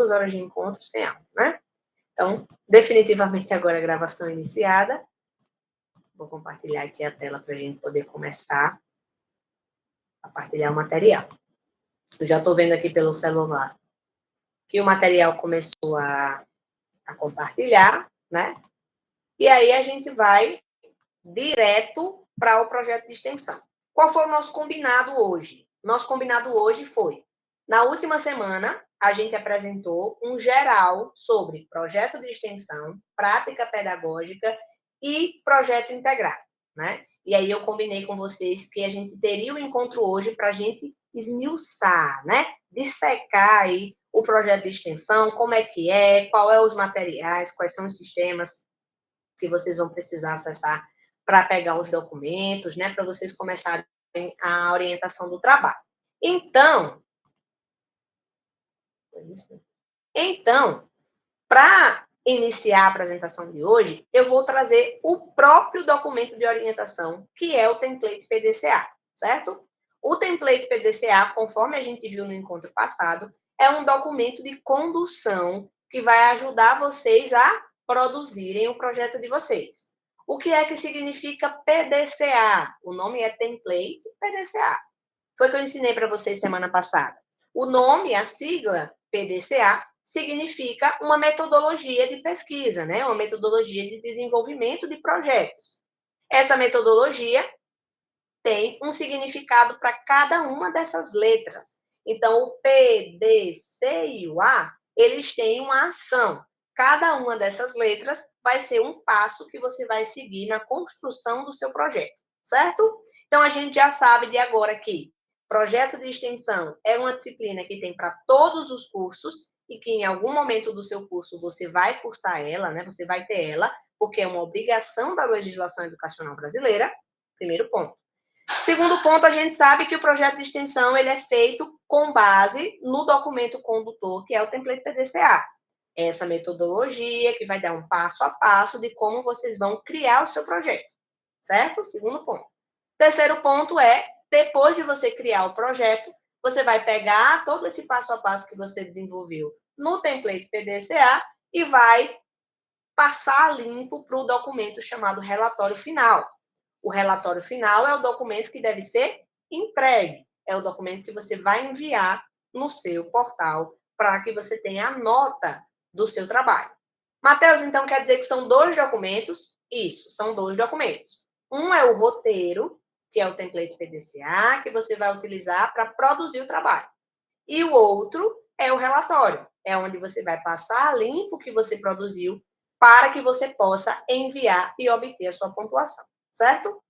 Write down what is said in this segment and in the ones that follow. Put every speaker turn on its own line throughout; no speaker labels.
2 horas de encontro sem aula, né? Então, definitivamente agora a gravação iniciada. Vou compartilhar aqui a tela para a gente poder começar a partilhar o material. Eu já estou vendo aqui pelo celular que o material começou a compartilhar, né? E aí a gente vai direto para o projeto de extensão. Qual foi o nosso combinado hoje? Nosso combinado hoje foi, na última semana, a gente apresentou um geral sobre projeto de extensão, prática pedagógica e projeto integrado, né? E aí eu combinei com vocês que a gente teria um encontro hoje para a gente esmiuçar, né? Dissecar aí o projeto de extensão, como é, qual é os materiais, quais são os sistemas que vocês vão precisar acessar para pegar os documentos, né? Para vocês começarem a orientação do trabalho. Então, para iniciar a apresentação de hoje, eu vou trazer o próprio documento de orientação, que é o template PDCA, certo? O template PDCA, conforme a gente viu no encontro passado, é um documento de condução que vai ajudar vocês a produzirem o projeto de vocês. O que é que significa PDCA? O nome é Template PDCA. Foi o que eu ensinei para vocês semana passada. O nome, a sigla PDCA, significa uma metodologia de pesquisa, né? Uma metodologia de desenvolvimento de projetos. Essa metodologia tem um significado para cada uma dessas letras. Então, o P, D, C e o A, eles têm uma ação. Cada uma dessas letras vai ser um passo que você vai seguir na construção do seu projeto, certo? Então, a gente já sabe de agora que projeto de extensão é uma disciplina que tem para todos os cursos e que em algum momento do seu curso você vai cursar ela, né? Você vai ter ela, porque é uma obrigação da legislação educacional brasileira. Primeiro ponto. Segundo ponto, a gente sabe que o projeto de extensão ele é feito com base no documento condutor, que é o template PDCA. Essa metodologia que vai dar um passo a passo de como vocês vão criar o seu projeto, certo? Segundo ponto. Terceiro ponto é, depois de você criar o projeto, você vai pegar todo esse passo a passo que você desenvolveu no template PDCA e vai passar limpo para o documento chamado relatório final. O relatório final é o documento que deve ser entregue, é o documento que você vai enviar no seu portal para que você tenha a nota do seu trabalho. Matheus, então quer dizer que são 2 documentos? Isso, são 2 documentos. Um é o roteiro, que é o template PDCA, que você vai utilizar para produzir o trabalho. E o outro é o relatório, é onde você vai passar limpo o que você produziu para que você possa enviar e obter a sua pontuação, certo?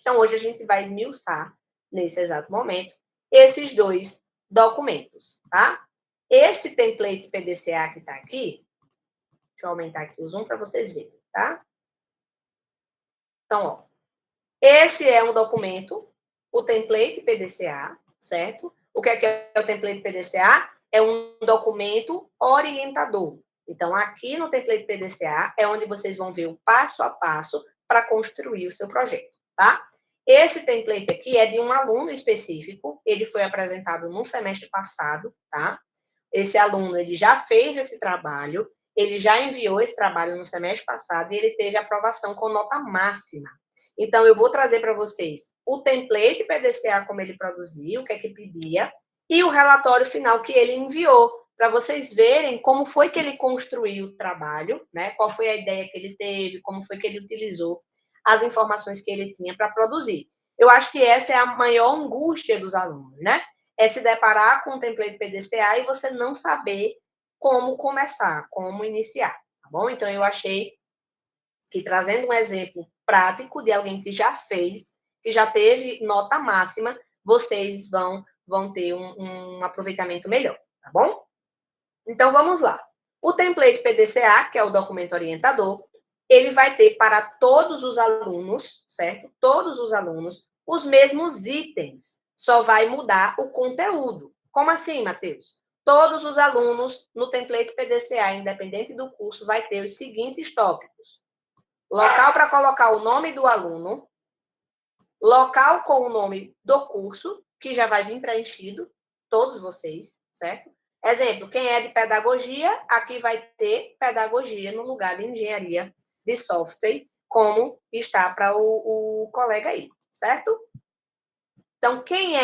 Então, hoje a gente vai esmiuçar, nesse exato momento, esses 2 documentos, tá? Esse template PDCA que está aqui, deixa eu aumentar aqui o zoom para vocês verem, tá? Então, ó, esse é um documento, o template PDCA, certo? O que é o template PDCA? É um documento orientador. Então, aqui no template PDCA é onde vocês vão ver o passo a passo para construir o seu projeto, tá? Esse template aqui é de um aluno específico, ele foi apresentado no semestre passado, tá? Esse aluno, ele já fez esse trabalho, ele já enviou esse trabalho no semestre passado e ele teve aprovação com nota máxima. Então, eu vou trazer para vocês o template PDCA, como ele produziu, o que é que pedia, e o relatório final que ele enviou, para vocês verem como foi que ele construiu o trabalho, né? Qual foi a ideia que ele teve, como foi que ele utilizou as informações que ele tinha para produzir. Eu acho que essa é a maior angústia dos alunos, né? É se deparar com o template PDCA e você não saber como começar, como iniciar, tá bom? Então, eu achei que trazendo um exemplo prático de alguém que já fez, que já teve nota máxima, vocês vão ter um aproveitamento melhor, tá bom? Então, vamos lá. O template PDCA, que é o documento orientador, ele vai ter para todos os alunos, certo? Todos os alunos, os mesmos itens, só vai mudar o conteúdo. Como assim, Matheus? Todos os alunos no template PDCA, independente do curso, vai ter os seguintes tópicos: local para colocar o nome do aluno, local com o nome do curso, que já vai vir preenchido, todos vocês, certo? Exemplo, quem é de pedagogia, aqui vai ter pedagogia no lugar de engenharia de software, como está para o colega aí, certo? Então, quem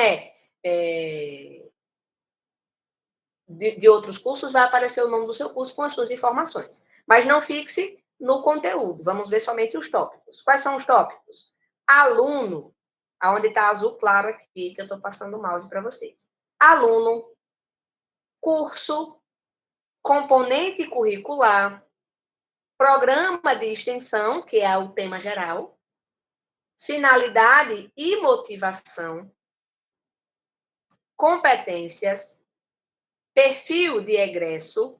de outros cursos, vai aparecer o nome do seu curso com as suas informações. Mas não fixe no conteúdo, vamos ver somente os tópicos. Quais são os tópicos? Aluno, aonde está azul claro aqui, que eu estou passando o mouse para vocês. Aluno, curso, componente curricular, programa de extensão, que é o tema geral, finalidade e motivação, competências, perfil de egresso,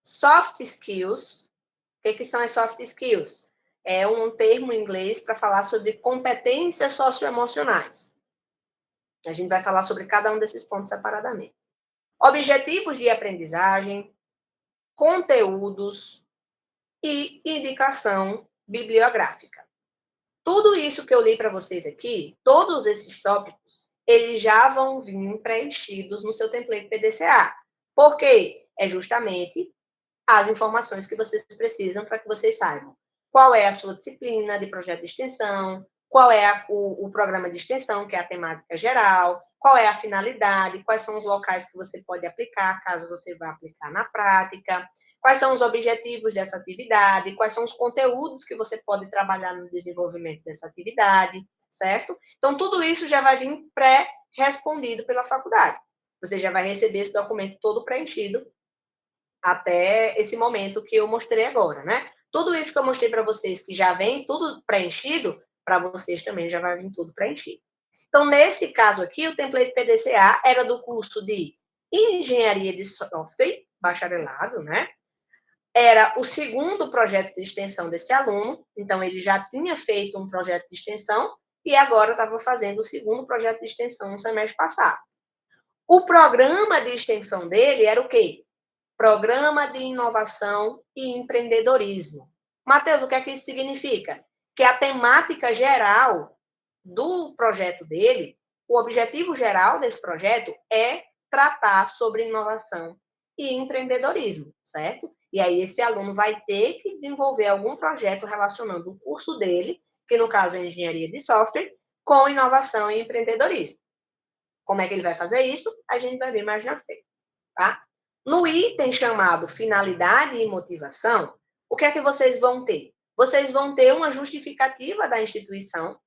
soft skills. O que são as soft skills? É um termo em inglês para falar sobre competências socioemocionais. A gente vai falar sobre cada um desses pontos separadamente. Objetivos de aprendizagem, conteúdos e indicação bibliográfica. Tudo isso que eu li para vocês aqui, todos esses tópicos, eles já vão vir preenchidos no seu template PDCA. Por quê? É justamente as informações que vocês precisam para que vocês saibam qual é a sua disciplina de projeto de extensão, qual é o programa de extensão, que é a temática geral, qual é a finalidade, quais são os locais que você pode aplicar, caso você vá aplicar na prática, quais são os objetivos dessa atividade, quais são os conteúdos que você pode trabalhar no desenvolvimento dessa atividade, certo? Então, tudo isso já vai vir pré-respondido pela faculdade. Você já vai receber esse documento todo preenchido até esse momento que eu mostrei agora, né? Tudo isso que eu mostrei para vocês, que já vem tudo preenchido, para vocês também já vai vir tudo preenchido. Então, nesse caso aqui, o template PDCA era do curso de Engenharia de Software, bacharelado, né? Era o segundo projeto de extensão desse aluno, então ele já tinha feito um projeto de extensão e agora estava fazendo o segundo projeto de extensão no semestre passado. O programa de extensão dele era o quê? Programa de Inovação e Empreendedorismo. Matheus, o que é que isso significa? Que a temática geral do projeto dele, o objetivo geral desse projeto é tratar sobre inovação e empreendedorismo, certo? E aí esse aluno vai ter que desenvolver algum projeto relacionando o curso dele, que no caso é Engenharia de Software, com inovação e empreendedorismo. Como é que ele vai fazer isso? A gente vai ver mais na frente, tá? No item chamado finalidade e motivação, o que é que vocês vão ter? Vocês vão ter uma justificativa da instituição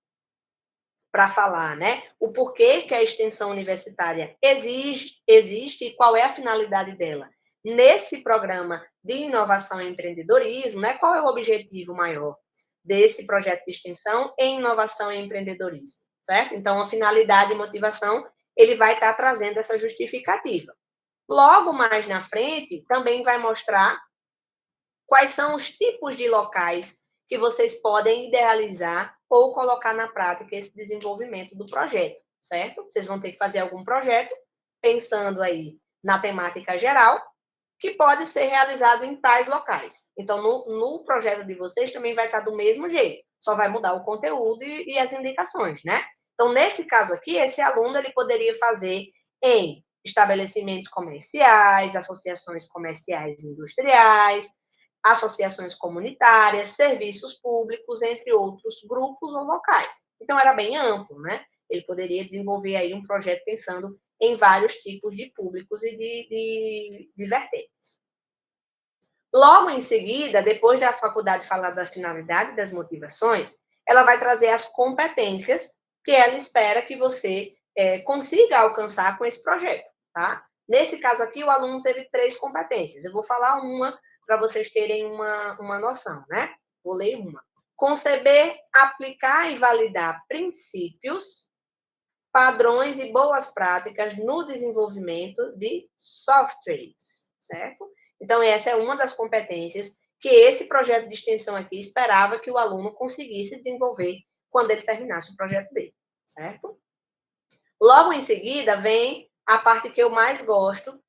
para falar, né, o porquê que a extensão universitária existe e qual é a finalidade dela. Nesse programa de inovação e empreendedorismo, né, qual é o objetivo maior desse projeto de extensão em inovação e empreendedorismo, certo? Então, a finalidade e motivação, ele vai estar trazendo essa justificativa. Logo mais na frente, também vai mostrar quais são os tipos de locais que vocês podem idealizar ou colocar na prática esse desenvolvimento do projeto, certo? Vocês vão ter que fazer algum projeto pensando aí na temática geral, que pode ser realizado em tais locais. Então, no projeto de vocês também vai estar do mesmo jeito, só vai mudar o conteúdo e as indicações, né? Então, nesse caso aqui, esse aluno ele poderia fazer em estabelecimentos comerciais, associações comerciais e industriais, associações comunitárias, serviços públicos, entre outros grupos ou locais. Então, era bem amplo, né? Ele poderia desenvolver aí um projeto pensando em vários tipos de públicos e de vertentes. Logo em seguida, depois da faculdade falar da finalidade e das motivações, ela vai trazer as competências que ela espera que você consiga alcançar com esse projeto, tá? Nesse caso aqui, o aluno teve 3 competências. Eu vou falar uma para vocês terem uma noção, né? Vou ler uma. Conceber, aplicar e validar princípios, padrões e boas práticas no desenvolvimento de softwares, certo? Então, essa é uma das competências que esse projeto de extensão aqui esperava que o aluno conseguisse desenvolver quando ele terminasse o projeto dele, certo? Logo em seguida, vem a parte que eu mais gosto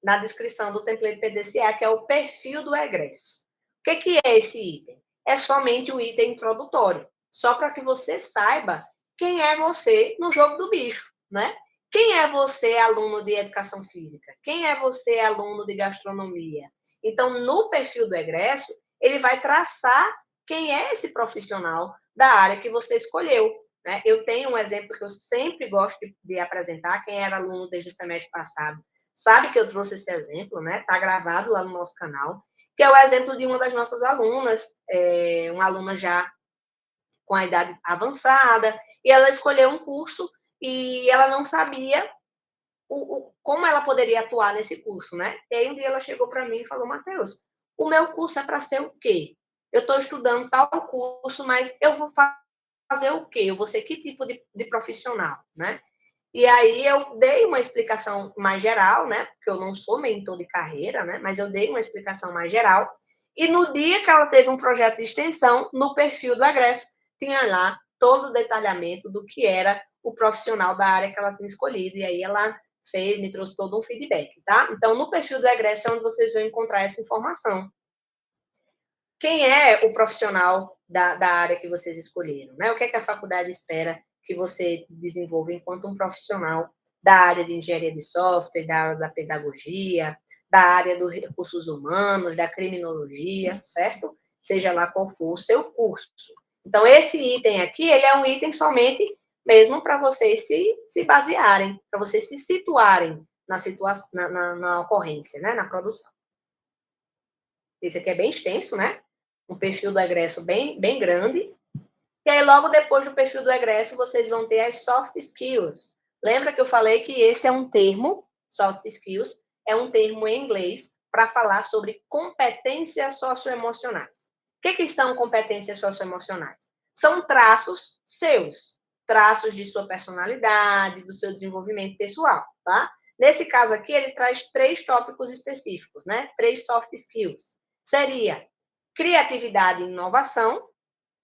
na descrição do template PDCA, que é o perfil do egresso. O que é esse item? É somente um item introdutório, só para que você saiba quem é você no jogo do bicho, né? Quem é você, aluno de educação física? Quem é você, aluno de gastronomia? Então, no perfil do egresso, ele vai traçar quem é esse profissional da área que você escolheu, né? Eu tenho um exemplo que eu sempre gosto de apresentar, quem era aluno desde o semestre passado sabe que eu trouxe esse exemplo, né? Está gravado lá no nosso canal, que é o exemplo de uma das nossas alunas, uma aluna já com a idade avançada, e ela escolheu um curso e ela não sabia como ela poderia atuar nesse curso, né? E aí um dia ela chegou para mim e falou, Matheus, o meu curso é para ser o quê? Eu estou estudando tal curso, mas eu vou fazer o quê? Eu vou ser que tipo de profissional, né? E aí eu dei uma explicação mais geral, né? Porque eu não sou mentor de carreira, né? Mas eu dei uma explicação mais geral. E no dia que ela teve um projeto de extensão, no perfil do egresso, tinha lá todo o detalhamento do que era o profissional da área que ela tinha escolhido. E aí ela fez, me trouxe todo um feedback, tá? Então, no perfil do egresso é onde vocês vão encontrar essa informação. Quem é o profissional da área que vocês escolheram, né? O que é que a faculdade espera que você desenvolva enquanto um profissional da área de engenharia de software, da área da pedagogia, da área dos recursos humanos, da criminologia, certo? Seja lá qual for o seu curso. Então, esse item aqui, ele é um item somente mesmo para vocês se basearem, para vocês se situarem na situação, na ocorrência, né? Na produção. Esse aqui é bem extenso, né? Um perfil do egresso bem grande. E aí, logo depois do perfil do egresso, vocês vão ter as soft skills. Lembra que eu falei que esse é um termo, soft skills, é um termo em inglês para falar sobre competências socioemocionais. O que são competências socioemocionais? São traços seus, traços de sua personalidade, do seu desenvolvimento pessoal, tá? Nesse caso aqui, ele traz 3 tópicos específicos, né? 3 soft skills. Seria criatividade e inovação,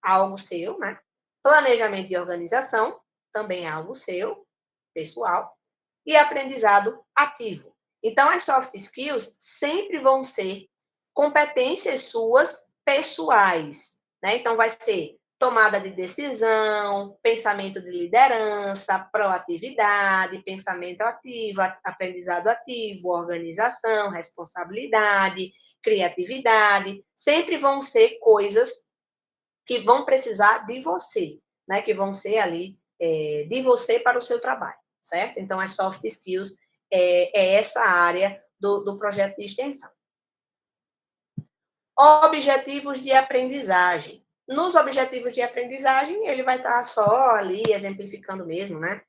algo seu, né? Planejamento e organização, também algo seu, pessoal. E aprendizado ativo. Então, as soft skills sempre vão ser competências suas pessoais, né? Então, vai ser tomada de decisão, pensamento de liderança, proatividade, pensamento ativo, aprendizado ativo, organização, responsabilidade, criatividade. Sempre vão ser coisas que vão precisar de você, né? Que vão ser ali de você para o seu trabalho, certo? Então, as soft skills é essa área do projeto de extensão. Objetivos de aprendizagem. Nos objetivos de aprendizagem, ele vai estar só ali exemplificando mesmo, né?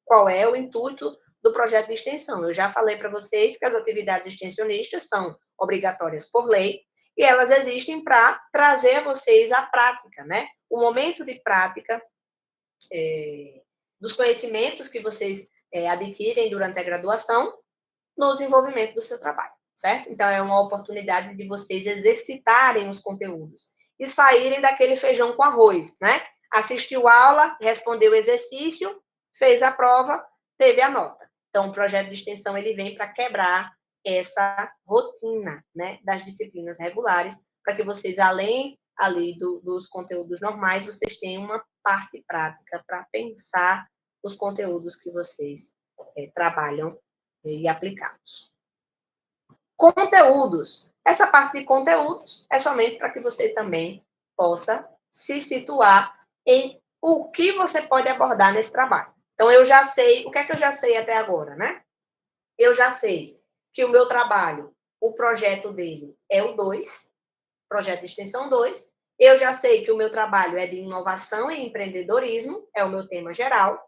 Qual é o intuito do projeto de extensão. Eu já falei para vocês que as atividades extensionistas são obrigatórias por lei, e elas existem para trazer a vocês a prática, né? O momento de prática dos conhecimentos que vocês adquirem durante a graduação no desenvolvimento do seu trabalho, certo? Então, é uma oportunidade de vocês exercitarem os conteúdos e saírem daquele feijão com arroz, né? Assistiu a aula, respondeu o exercício, fez a prova, teve a nota. Então, o projeto de extensão, ele vem para quebrar essa rotina, né, das disciplinas regulares, para que vocês, além ali dos conteúdos normais, vocês tenham uma parte prática para pensar os conteúdos que vocês trabalham e aplicá-los. Conteúdos. Essa parte de conteúdos é somente para que você também possa se situar em o que você pode abordar nesse trabalho. Então, eu já sei, o que é que eu já sei até agora, né? Eu já sei que o meu trabalho, o projeto dele é o 2, projeto de extensão 2. Eu já sei que o meu trabalho é de inovação e empreendedorismo, é o meu tema geral.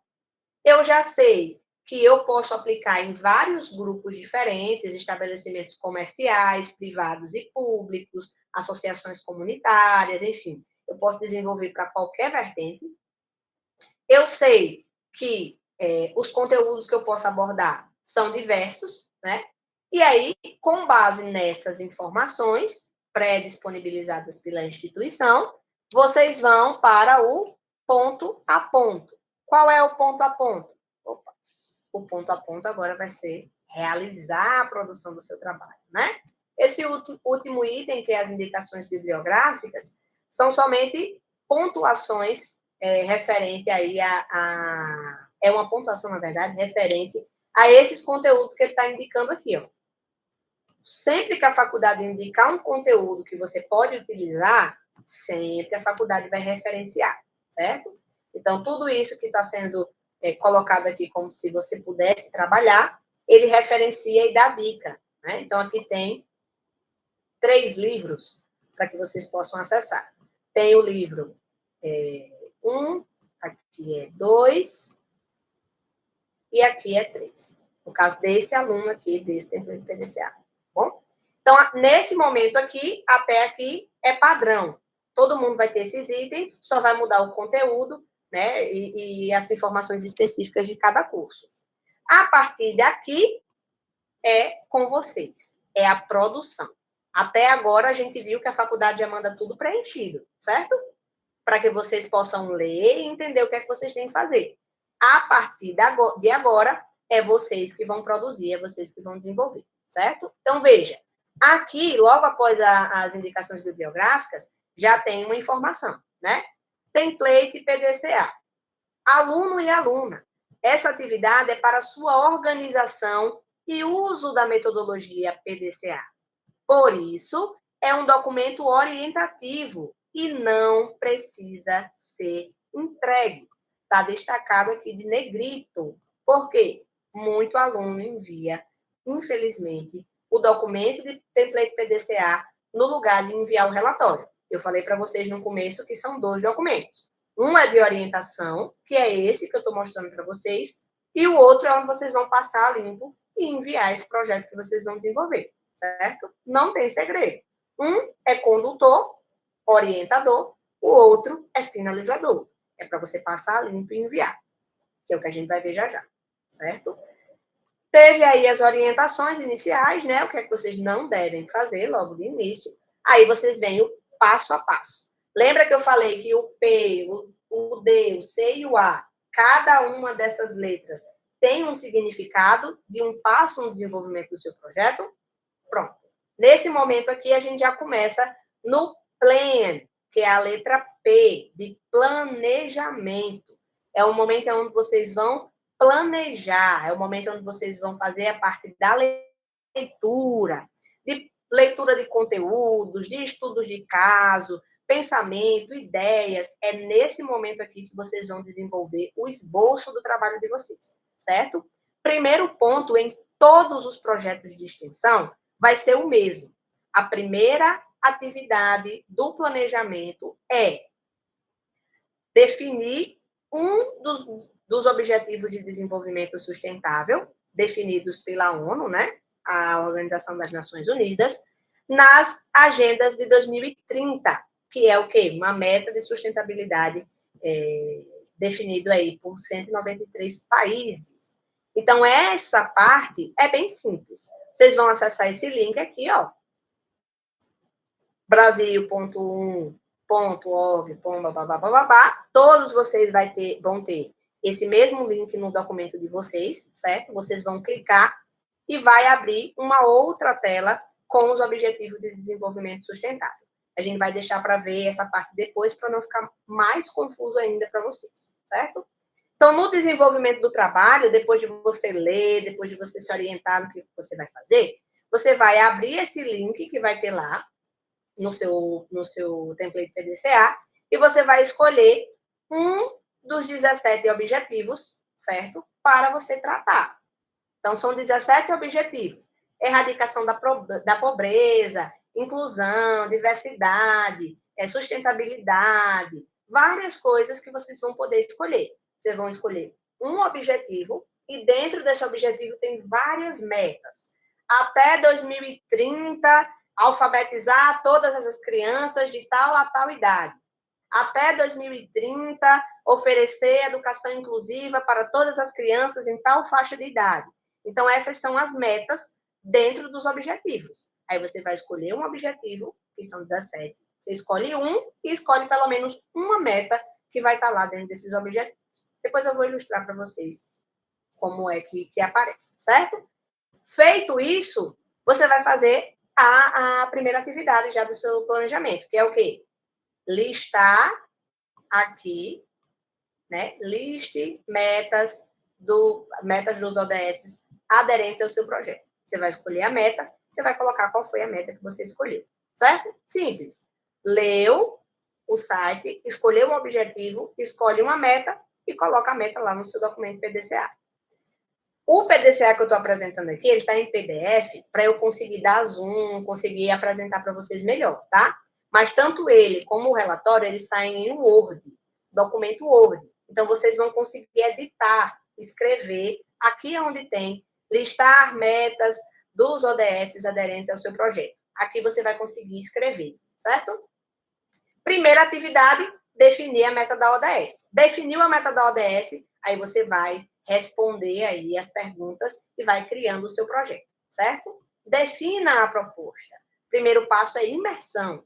Eu já sei que eu posso aplicar em vários grupos diferentes, estabelecimentos comerciais, privados e públicos, associações comunitárias, enfim, eu posso desenvolver para qualquer vertente. Eu sei que os conteúdos que eu posso abordar são diversos, né? E aí, com base nessas informações pré-disponibilizadas pela instituição, vocês vão para o ponto a ponto. Qual é o ponto a ponto? Opa, o ponto a ponto agora vai ser realizar a produção do seu trabalho, né? Esse último item, que é as indicações bibliográficas, são somente pontuações referente aí a é uma pontuação, na verdade, referente a esses conteúdos que ele está indicando aqui, ó. Sempre que a faculdade indicar um conteúdo que você pode utilizar, sempre a faculdade vai referenciar, certo? Então, tudo isso que está sendo colocado aqui como se você pudesse trabalhar, ele referencia e dá dica, né? Então, aqui tem 3 livros para que vocês possam acessar. Tem o livro 1, aqui é 2 e aqui é 3. No caso desse aluno aqui, desse template PDCA. Bom? Então, nesse momento aqui, até aqui, é padrão. Todo mundo vai ter esses itens, só vai mudar o conteúdo, né, e as informações específicas de cada curso. A partir daqui, é com vocês. É a produção. Até agora, a gente viu que a faculdade já manda tudo preenchido, certo? Para que vocês possam ler e entender o que é que vocês têm que fazer. A partir de agora, é vocês que vão produzir, é vocês que vão desenvolver, certo? Então, veja, aqui, logo após as indicações bibliográficas, já tem uma informação, né? Template PDCA. Aluno e aluna. Essa atividade é para sua organização e uso da metodologia PDCA. Por isso, é um documento orientativo e não precisa ser entregue. Está destacado aqui de negrito. Por quê? Muito aluno envia, infelizmente, o documento de template PDCA no lugar de enviar o relatório. Eu falei para vocês no começo que são 2 documentos. Um é de orientação, que é esse que eu estou mostrando para vocês, e o outro é onde vocês vão passar limpo e enviar esse projeto que vocês vão desenvolver, certo? Não tem segredo. Um é condutor, orientador, o outro é finalizador. É para você passar limpo e enviar, que é o que a gente vai ver já já, certo? Teve aí as orientações iniciais, né? O que é que vocês não devem fazer logo de início. Aí vocês veem o passo a passo. Lembra que eu falei que o P, o D, o C e o A, cada uma dessas letras tem um significado de um passo no desenvolvimento do seu projeto? Pronto. Nesse momento aqui, a gente já começa no plan, que é a letra P, de planejamento. É o momento onde vocês vão planejar, é o momento onde vocês vão fazer a parte da leitura, de leitura de conteúdos, de estudos de caso, pensamento, ideias. É nesse momento aqui que vocês vão desenvolver o esboço do trabalho de vocês, certo? Primeiro ponto em todos os projetos de extensão vai ser o mesmo. A primeira atividade do planejamento é definir um dos objetivos de desenvolvimento sustentável, definidos pela ONU, né? A Organização das Nações Unidas, nas agendas de 2030, que é o quê? Uma meta de sustentabilidade definido aí por 193 países. Então, essa parte é bem simples. Vocês vão acessar esse link aqui, ó. Brasil.1.org, todos vocês vão ter esse mesmo link no documento de vocês, certo? Vocês vão clicar e vai abrir uma outra tela com os objetivos de desenvolvimento sustentável. A gente vai deixar para ver essa parte depois, para não ficar mais confuso ainda para vocês, certo? Então, no desenvolvimento do trabalho, depois de você ler, depois de você se orientar no que você vai fazer, você vai abrir esse link que vai ter lá no seu template PDCA e você vai escolher um dos 17 objetivos, certo? Para você tratar. Então, são 17 objetivos. Erradicação da pobreza, inclusão, diversidade, sustentabilidade, várias coisas que vocês vão poder escolher. Vocês vão escolher um objetivo e dentro desse objetivo tem várias metas. Até 2030, alfabetizar todas essas crianças de tal a tal idade. Até 2030, oferecer educação inclusiva para todas as crianças em tal faixa de idade. Então, essas são as metas dentro dos objetivos. Aí você vai escolher um objetivo, que são 17. Você escolhe um e escolhe pelo menos uma meta que vai estar lá dentro desses objetivos. Depois eu vou ilustrar para vocês como é que aparece, certo? Feito isso, você vai fazer a primeira atividade já do seu planejamento, que é o quê? Listar aqui, né? Liste metas metas dos ODS aderentes ao seu projeto. Você vai escolher a meta, você vai colocar qual foi a meta que você escolheu, certo? Simples. Leu o site, escolheu um objetivo, escolhe uma meta e coloca a meta lá no seu documento PDCA. O PDCA que eu estou apresentando aqui, ele está em PDF para eu conseguir dar zoom, conseguir apresentar para vocês melhor, tá? Mas tanto ele como o relatório, eles saem em Word, documento Word. Então, vocês vão conseguir editar, escrever, aqui é onde tem listar metas dos ODS aderentes ao seu projeto. Aqui você vai conseguir escrever, certo? Primeira atividade, definir a meta da ODS. Definiu a meta da ODS, aí você vai responder aí as perguntas e vai criando o seu projeto, certo? Defina a proposta. Primeiro passo é imersão.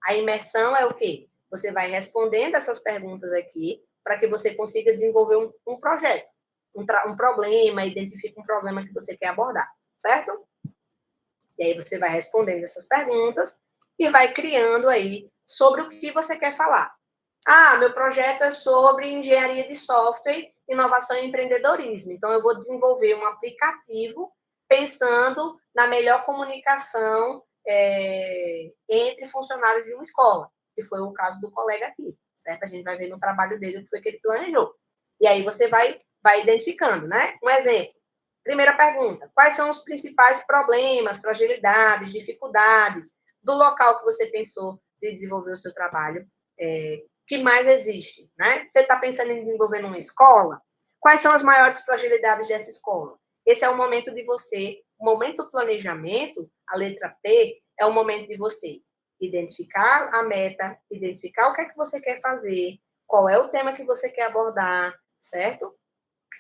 A imersão é o quê? Você vai respondendo essas perguntas aqui para que você consiga desenvolver um projeto, um problema, identifica um problema que você quer abordar, certo? E aí você vai respondendo essas perguntas e vai criando aí sobre o que você quer falar. Ah, meu projeto é sobre engenharia de software, inovação e empreendedorismo. Então, eu vou desenvolver um aplicativo pensando na melhor comunicação entre funcionários de uma escola, que foi o caso do colega aqui, certo? A gente vai ver no trabalho dele o que foi que ele planejou. E aí você vai identificando, né? Um exemplo. Primeira pergunta, quais são os principais problemas, fragilidades, dificuldades do local que você pensou de desenvolver o seu trabalho, que mais existe, né? Você está pensando em desenvolver numa escola? Quais são as maiores fragilidades dessa escola? Esse é o momento de você, o momento do planejamento, a letra P, é o momento de você identificar a meta, identificar o que é que você quer fazer, qual é o tema que você quer abordar, certo?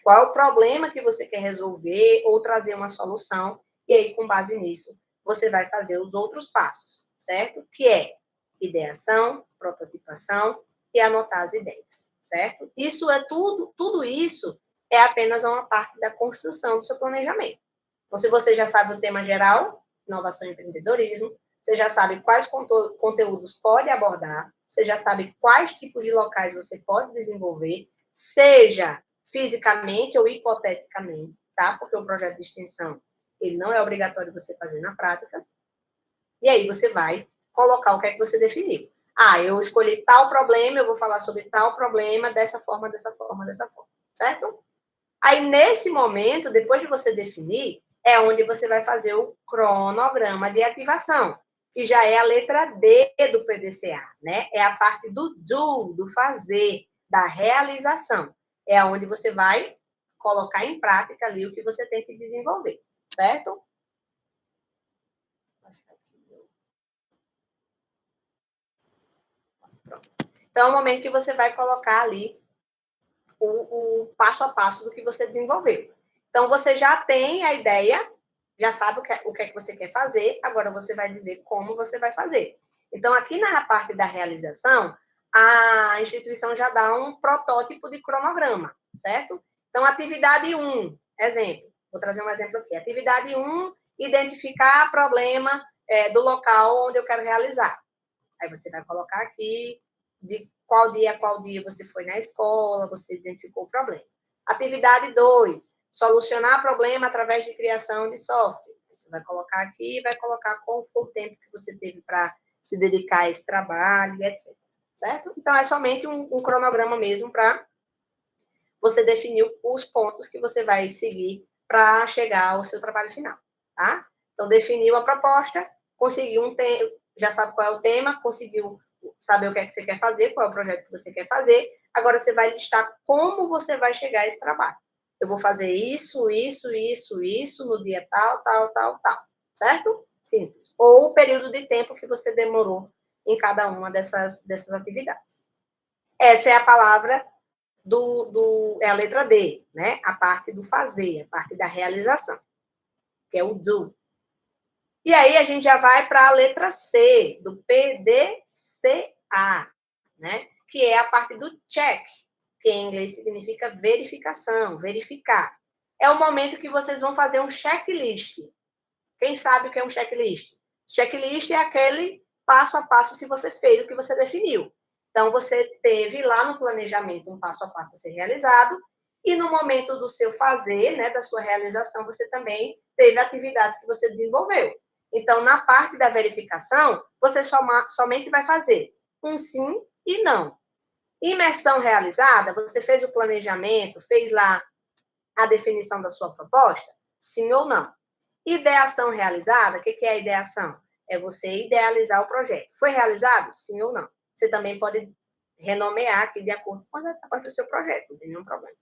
Qual é o problema que você quer resolver ou trazer uma solução, e aí, com base nisso, você vai fazer os outros passos, certo? Que é ideação, prototipação e anotar as ideias, certo? Isso é tudo isso é apenas uma parte da construção do seu planejamento. Então, se você já sabe o tema geral, inovação e empreendedorismo, você já sabe quais conteúdos pode abordar, você já sabe quais tipos de locais você pode desenvolver, seja fisicamente ou hipoteticamente, tá? Porque o projeto de extensão, ele não é obrigatório você fazer na prática. E aí você vai colocar o que é que você definiu. Ah, eu escolhi tal problema, eu vou falar sobre tal problema dessa forma, dessa forma, dessa forma, certo? Aí, nesse momento, depois de você definir, é onde você vai fazer o cronograma de ativação, que já é a letra D do PDCA, né? É a parte do do fazer, da realização. É onde você vai colocar em prática ali o que você tem que desenvolver, certo? Então, é o momento que você vai colocar ali o passo a passo do que você desenvolveu. Então, você já tem a ideia, já sabe o que é que você quer fazer, agora você vai dizer como você vai fazer. Então, aqui na parte da realização, a instituição já dá um protótipo de cronograma, certo? Então, atividade 1, exemplo, vou trazer um exemplo aqui. Atividade 1, identificar problema do local onde eu quero realizar. Aí você vai colocar aqui de qual dia a qual dia você foi na escola, você identificou o problema. Atividade 2, solucionar problema através de criação de software. Você vai colocar aqui e vai colocar qual foi o tempo que você teve para se dedicar a esse trabalho, etc. Certo? Então, é somente um cronograma mesmo para você definir os pontos que você vai seguir para chegar ao seu trabalho final, tá? Então, definiu a proposta, conseguiu já sabe qual é o tema, conseguiu saber o que é que você quer fazer, qual é o projeto que você quer fazer, agora você vai listar como você vai chegar a esse trabalho. Eu vou fazer isso, isso, isso, isso, no dia tal, tal, tal, tal, certo? Simples. Ou o período de tempo que você demorou em cada uma dessas atividades. Essa é a palavra é a letra D, né? A parte do fazer, a parte da realização, que é o do. E aí a gente já vai para a letra C, do PDCA, né? Que é a parte do check, que em inglês significa verificação, verificar. É o momento que vocês vão fazer um checklist. Quem sabe o que é um checklist? Checklist é aquele passo a passo se você fez o que você definiu. Então, você teve lá no planejamento um passo a passo a ser realizado, E no momento do seu fazer, né, da sua realização, você também teve atividades que você desenvolveu. Então, na parte da verificação, você somente vai fazer um sim e não. Imersão realizada, você fez o planejamento, fez lá a definição da sua proposta? Sim ou não? Ideação realizada, o que é a ideação? É você idealizar o projeto. Foi realizado? Sim ou não? Você também pode renomear aqui de acordo com as etapas do seu projeto, não tem nenhum problema.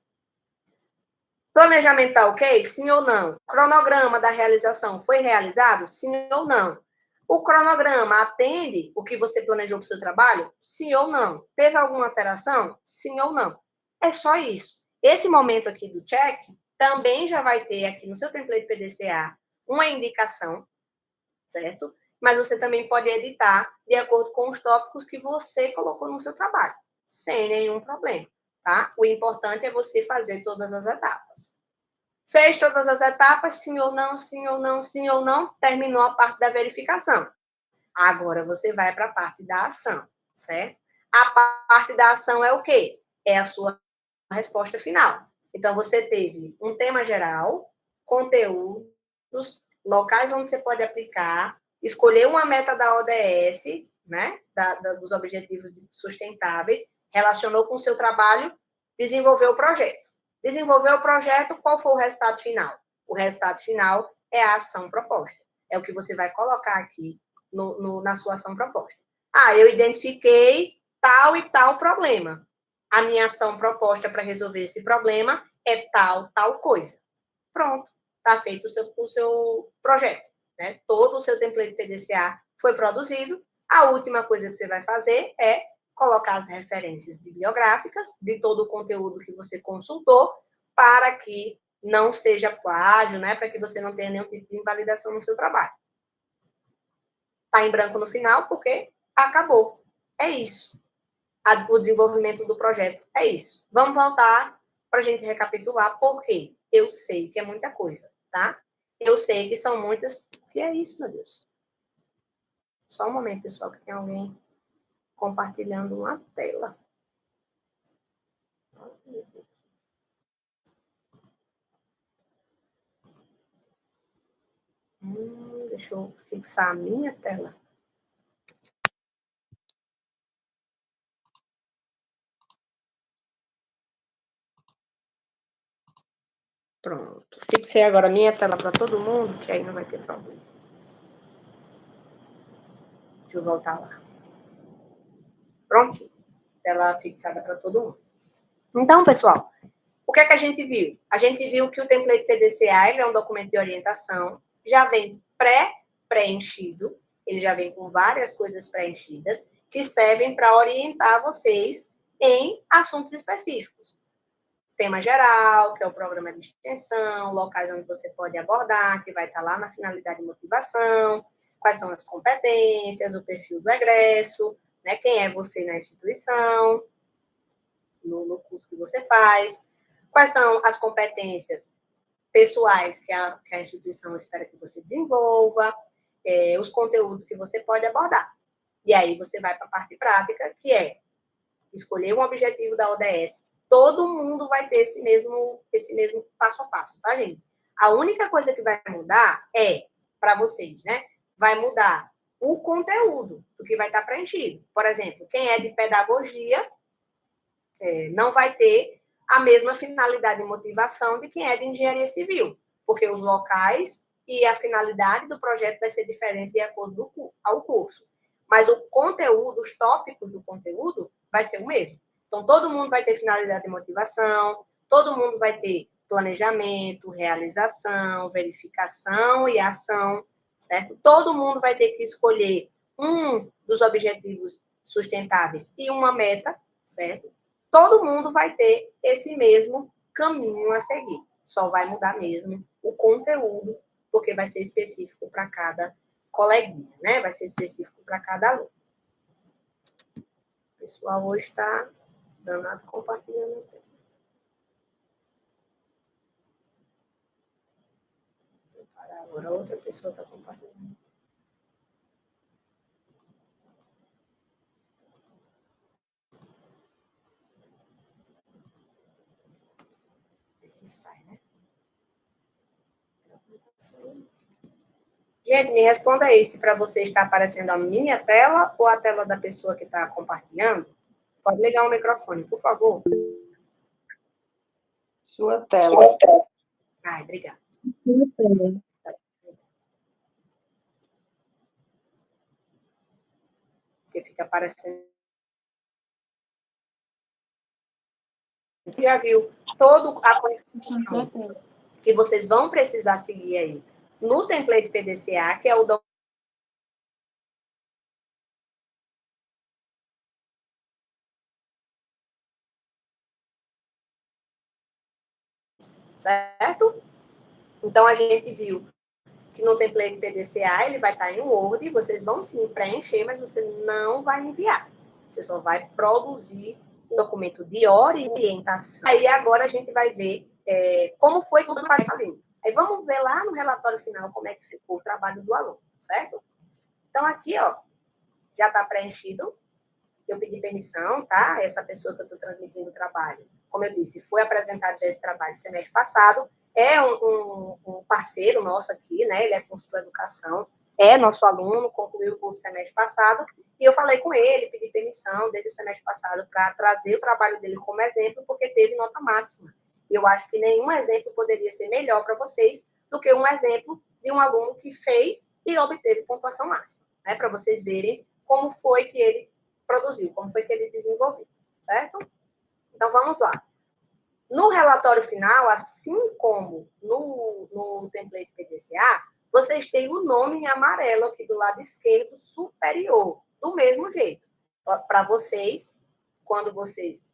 Planejamento tá ok? Sim ou não? Cronograma da realização foi realizado? Sim ou não? O cronograma atende o que você planejou para o seu trabalho? Sim ou não? Teve alguma alteração? Sim ou não? É só isso. Esse momento aqui do check também já vai ter aqui no seu template PDCA uma indicação, certo? Mas você também pode editar de acordo com os tópicos que você colocou no seu trabalho, sem nenhum problema, tá? O importante é você fazer todas as etapas. Fez todas as etapas, sim ou não, sim ou não, sim ou não, terminou a parte da verificação. Agora você vai para a parte da ação, certo? A parte da ação é o quê? É a sua resposta final. Então, você teve um tema geral, conteúdos, locais onde você pode aplicar, escolher uma meta da ODS, né? Dos Objetivos Sustentáveis, relacionou com o seu trabalho, desenvolveu o projeto. Desenvolveu o projeto, qual foi o resultado final? O resultado final é a ação proposta. É o que você vai colocar aqui na sua ação proposta. Ah, eu identifiquei tal e tal problema. A minha ação proposta para resolver esse problema é tal coisa. Pronto, está feito o seu projeto. Né? Todo o seu template PDCA foi produzido. A última coisa que você vai fazer é colocar as referências bibliográficas de todo o conteúdo que você consultou para que não seja plágio, né? Para que você não tenha nenhum tipo de invalidação no seu trabalho. Está em branco no final porque acabou. É isso. O desenvolvimento do projeto é isso. Vamos voltar para a gente recapitular, porque eu sei que é muita coisa, tá? Eu sei que são muitas. O que é isso, meu Deus? Só um momento, pessoal, que tem alguém compartilhando uma tela. Deixa eu fixar a minha tela. Pronto. Fixei agora a minha tela para todo mundo, que aí não vai ter problema. Deixa eu voltar lá. Prontinho. Tela fixada para todo mundo. Então, pessoal, o que é que a gente viu? A gente viu que o template PDCA é um documento de orientação, já vem pré-preenchido, ele já vem com várias coisas preenchidas, que servem para orientar vocês em assuntos específicos. Tema geral, que é o programa de extensão, locais onde você pode abordar, que vai estar lá na finalidade de motivação, quais são as competências, o perfil do egresso, né, quem é você na instituição, no curso que você faz, quais são as competências pessoais que a instituição espera que você desenvolva, os conteúdos que você pode abordar. E aí você vai para a parte prática, que é escolher um objetivo da ODS. Todo mundo vai ter esse mesmo passo a passo, tá, gente? A única coisa que vai mudar é, para vocês, né? Vai mudar o conteúdo do que vai estar preenchido. Por exemplo, quem é de pedagogia não vai ter a mesma finalidade e motivação de quem é de engenharia civil, porque os locais e a finalidade do projeto vai ser diferente de acordo ao curso. Mas o conteúdo, os tópicos do conteúdo, vai ser o mesmo. Então, todo mundo vai ter finalidade e motivação, todo mundo vai ter planejamento, realização, verificação e ação, certo? Todo mundo vai ter que escolher um dos objetivos sustentáveis e uma meta, certo? Todo mundo vai ter esse mesmo caminho a seguir. Só vai mudar mesmo o conteúdo, porque vai ser específico para cada coleguinha, né? Vai ser específico para cada aluno. O pessoal hoje está danado compartilhando. Agora outra pessoa está compartilhando. se sai, né? Gente, me responda aí se para você está aparecendo a minha tela ou a tela da pessoa que está compartilhando. Pode ligar o microfone, por favor.
Sua tela.
Ai, obrigada. Porque fica aparecendo. Já viu todo a que vocês vão precisar seguir aí no template PDCA, que é o certo? Então, a gente viu que no template PDCA ele vai estar em Word, vocês vão sim preencher, mas você não vai enviar. Você só vai produzir um documento de orientação. Aí agora a gente vai ver como foi quando faz ali. Aí vamos ver lá no relatório final como é que ficou o trabalho do aluno, certo? Então aqui, ó, já está preenchido. Eu pedi permissão, tá? Essa pessoa que eu estou transmitindo o trabalho, como eu disse, foi apresentado já esse trabalho semestre passado, é um parceiro nosso aqui, né? Ele é curso de educação, é nosso aluno, concluiu o curso semestre passado, e eu falei com ele, pedi permissão desde o semestre passado para trazer o trabalho dele como exemplo, porque teve nota máxima. E eu acho que nenhum exemplo poderia ser melhor para vocês do que um exemplo de um aluno que fez e obteve pontuação máxima, né? Para vocês verem como foi que ele produziu, como foi que ele desenvolveu, certo? Então, vamos lá. No relatório final, assim como no template PDCA, vocês têm o nome em amarelo aqui do lado esquerdo superior, do mesmo jeito. Para vocês, quando vocês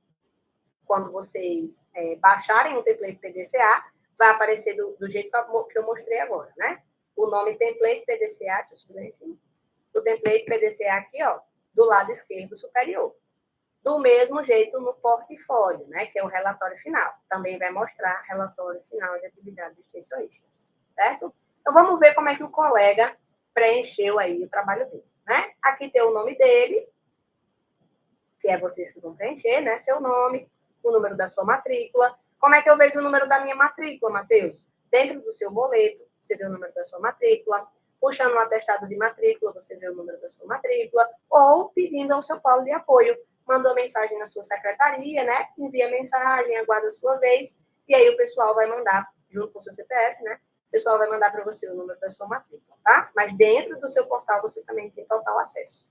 baixarem o template PDCA, vai aparecer do jeito que eu mostrei agora, né? O nome template PDCA, deixa eu subir em cima. O template PDCA aqui, ó, do lado esquerdo superior. Do mesmo jeito no portfólio, né, que é o relatório final. Também vai mostrar relatório final de atividades extensionistas, certo? Então, vamos ver como é que o colega preencheu aí o trabalho dele, né? Aqui tem o nome dele, que é vocês que vão preencher, né? Seu nome, o número da sua matrícula. Como é que eu vejo o número da minha matrícula, Matheus? Dentro do seu boleto, você vê o número da sua matrícula. Puxando um atestado de matrícula, você vê o número da sua matrícula. Ou pedindo ao seu polo de apoio. Mandou mensagem na sua secretaria, né? Envia mensagem, aguarda a sua vez. E aí o pessoal vai mandar, junto com o seu CPF, né? O pessoal vai mandar para você o número da sua matrícula, tá? Mas dentro do seu portal você também tem total acesso.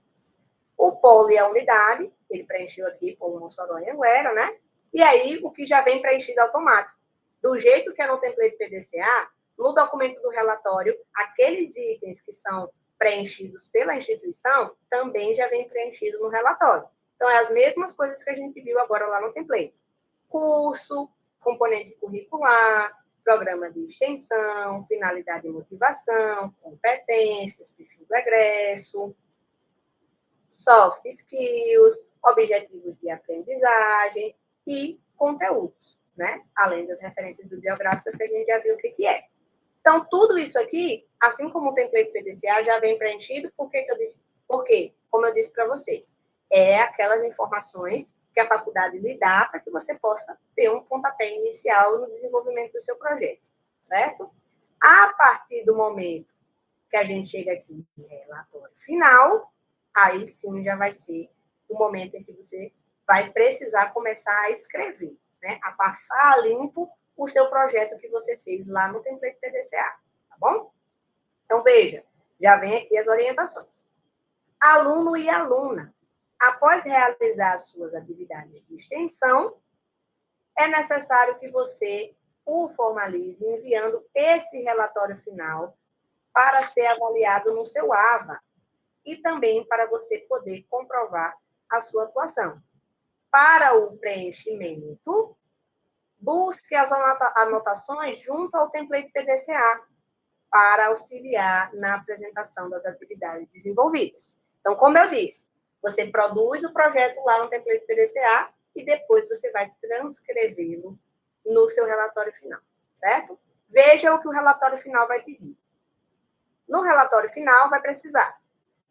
O polo e a unidade, ele preencheu aqui, Polo Mossoró e Anguera, né? E aí, o que já vem preenchido automático. Do jeito que é no template PDCA, no documento do relatório, aqueles itens que são preenchidos pela instituição também já vem preenchido no relatório. Então, é as mesmas coisas que a gente viu agora lá no template. Curso, componente curricular, programa de extensão, finalidade e motivação, competências, perfil do egresso, soft skills, objetivos de aprendizagem e conteúdos, né? Além das referências bibliográficas que a gente já viu o que é. Então, tudo isso aqui, assim como o template PDCA, já vem preenchido, por que eu disse? Porque, como eu disse para vocês, é aquelas informações que a faculdade lhe dá para que você possa ter um pontapé inicial no desenvolvimento do seu projeto, certo? A partir do momento que a gente chega aqui no relatório final, aí sim já vai ser o momento em que você vai precisar começar a escrever, né? A passar a limpo o seu projeto que você fez lá no template PDCA, tá bom? Então, veja, já vem aqui as orientações. Aluno e aluna, após realizar as suas atividades de extensão, é necessário que você o formalize enviando esse relatório final para ser avaliado no seu AVA, e também para você poder comprovar a sua atuação. Para o preenchimento, busque as anotações junto ao template PDCA para auxiliar na apresentação das atividades desenvolvidas. Então, como eu disse, você produz o projeto lá no template PDCA e depois você vai transcrevê-lo no seu relatório final, certo? Veja o que o relatório final vai pedir. No relatório final, vai precisar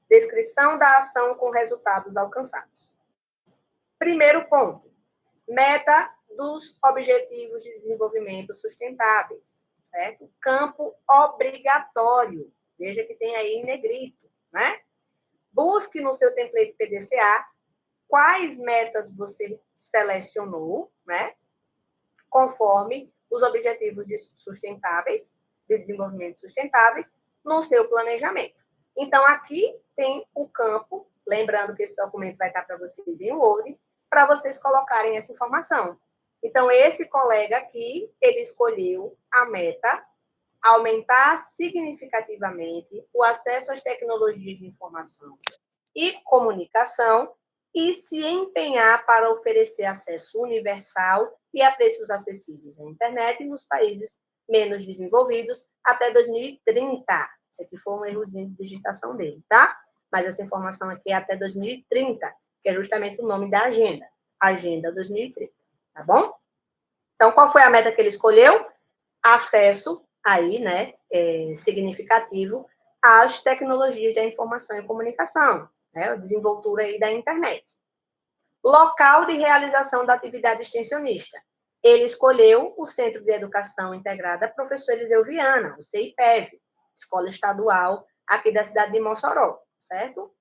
descrição da ação com resultados alcançados. Primeiro ponto, meta dos Objetivos de Desenvolvimento Sustentáveis, certo? Campo obrigatório. Veja que tem aí em negrito, né? Busque no seu template PDCA quais metas você selecionou, né? Conforme os Objetivos Sustentáveis, de Desenvolvimento Sustentáveis, no seu planejamento. Então, aqui tem o campo, lembrando que esse documento vai estar para vocês em Word, para vocês colocarem essa informação. Então, esse colega aqui, ele escolheu a meta aumentar significativamente o acesso às tecnologias de informação e comunicação e se empenhar para oferecer acesso universal e a preços acessíveis à internet nos países menos desenvolvidos até 2030. Isso aqui foi um errozinho de digitação dele, tá? Mas essa informação aqui é até 2030, que é justamente o nome da agenda. Agenda 2030, tá bom? Então, qual foi a meta que ele escolheu? Acesso aí, né, significativo às tecnologias da informação e comunicação, né, a desenvoltura aí da internet. Local de realização da atividade extensionista. Ele escolheu o Centro de Educação Integrada Professor Eliseu Viana, o CIPEV, escola estadual aqui da cidade de Mossoró, certo?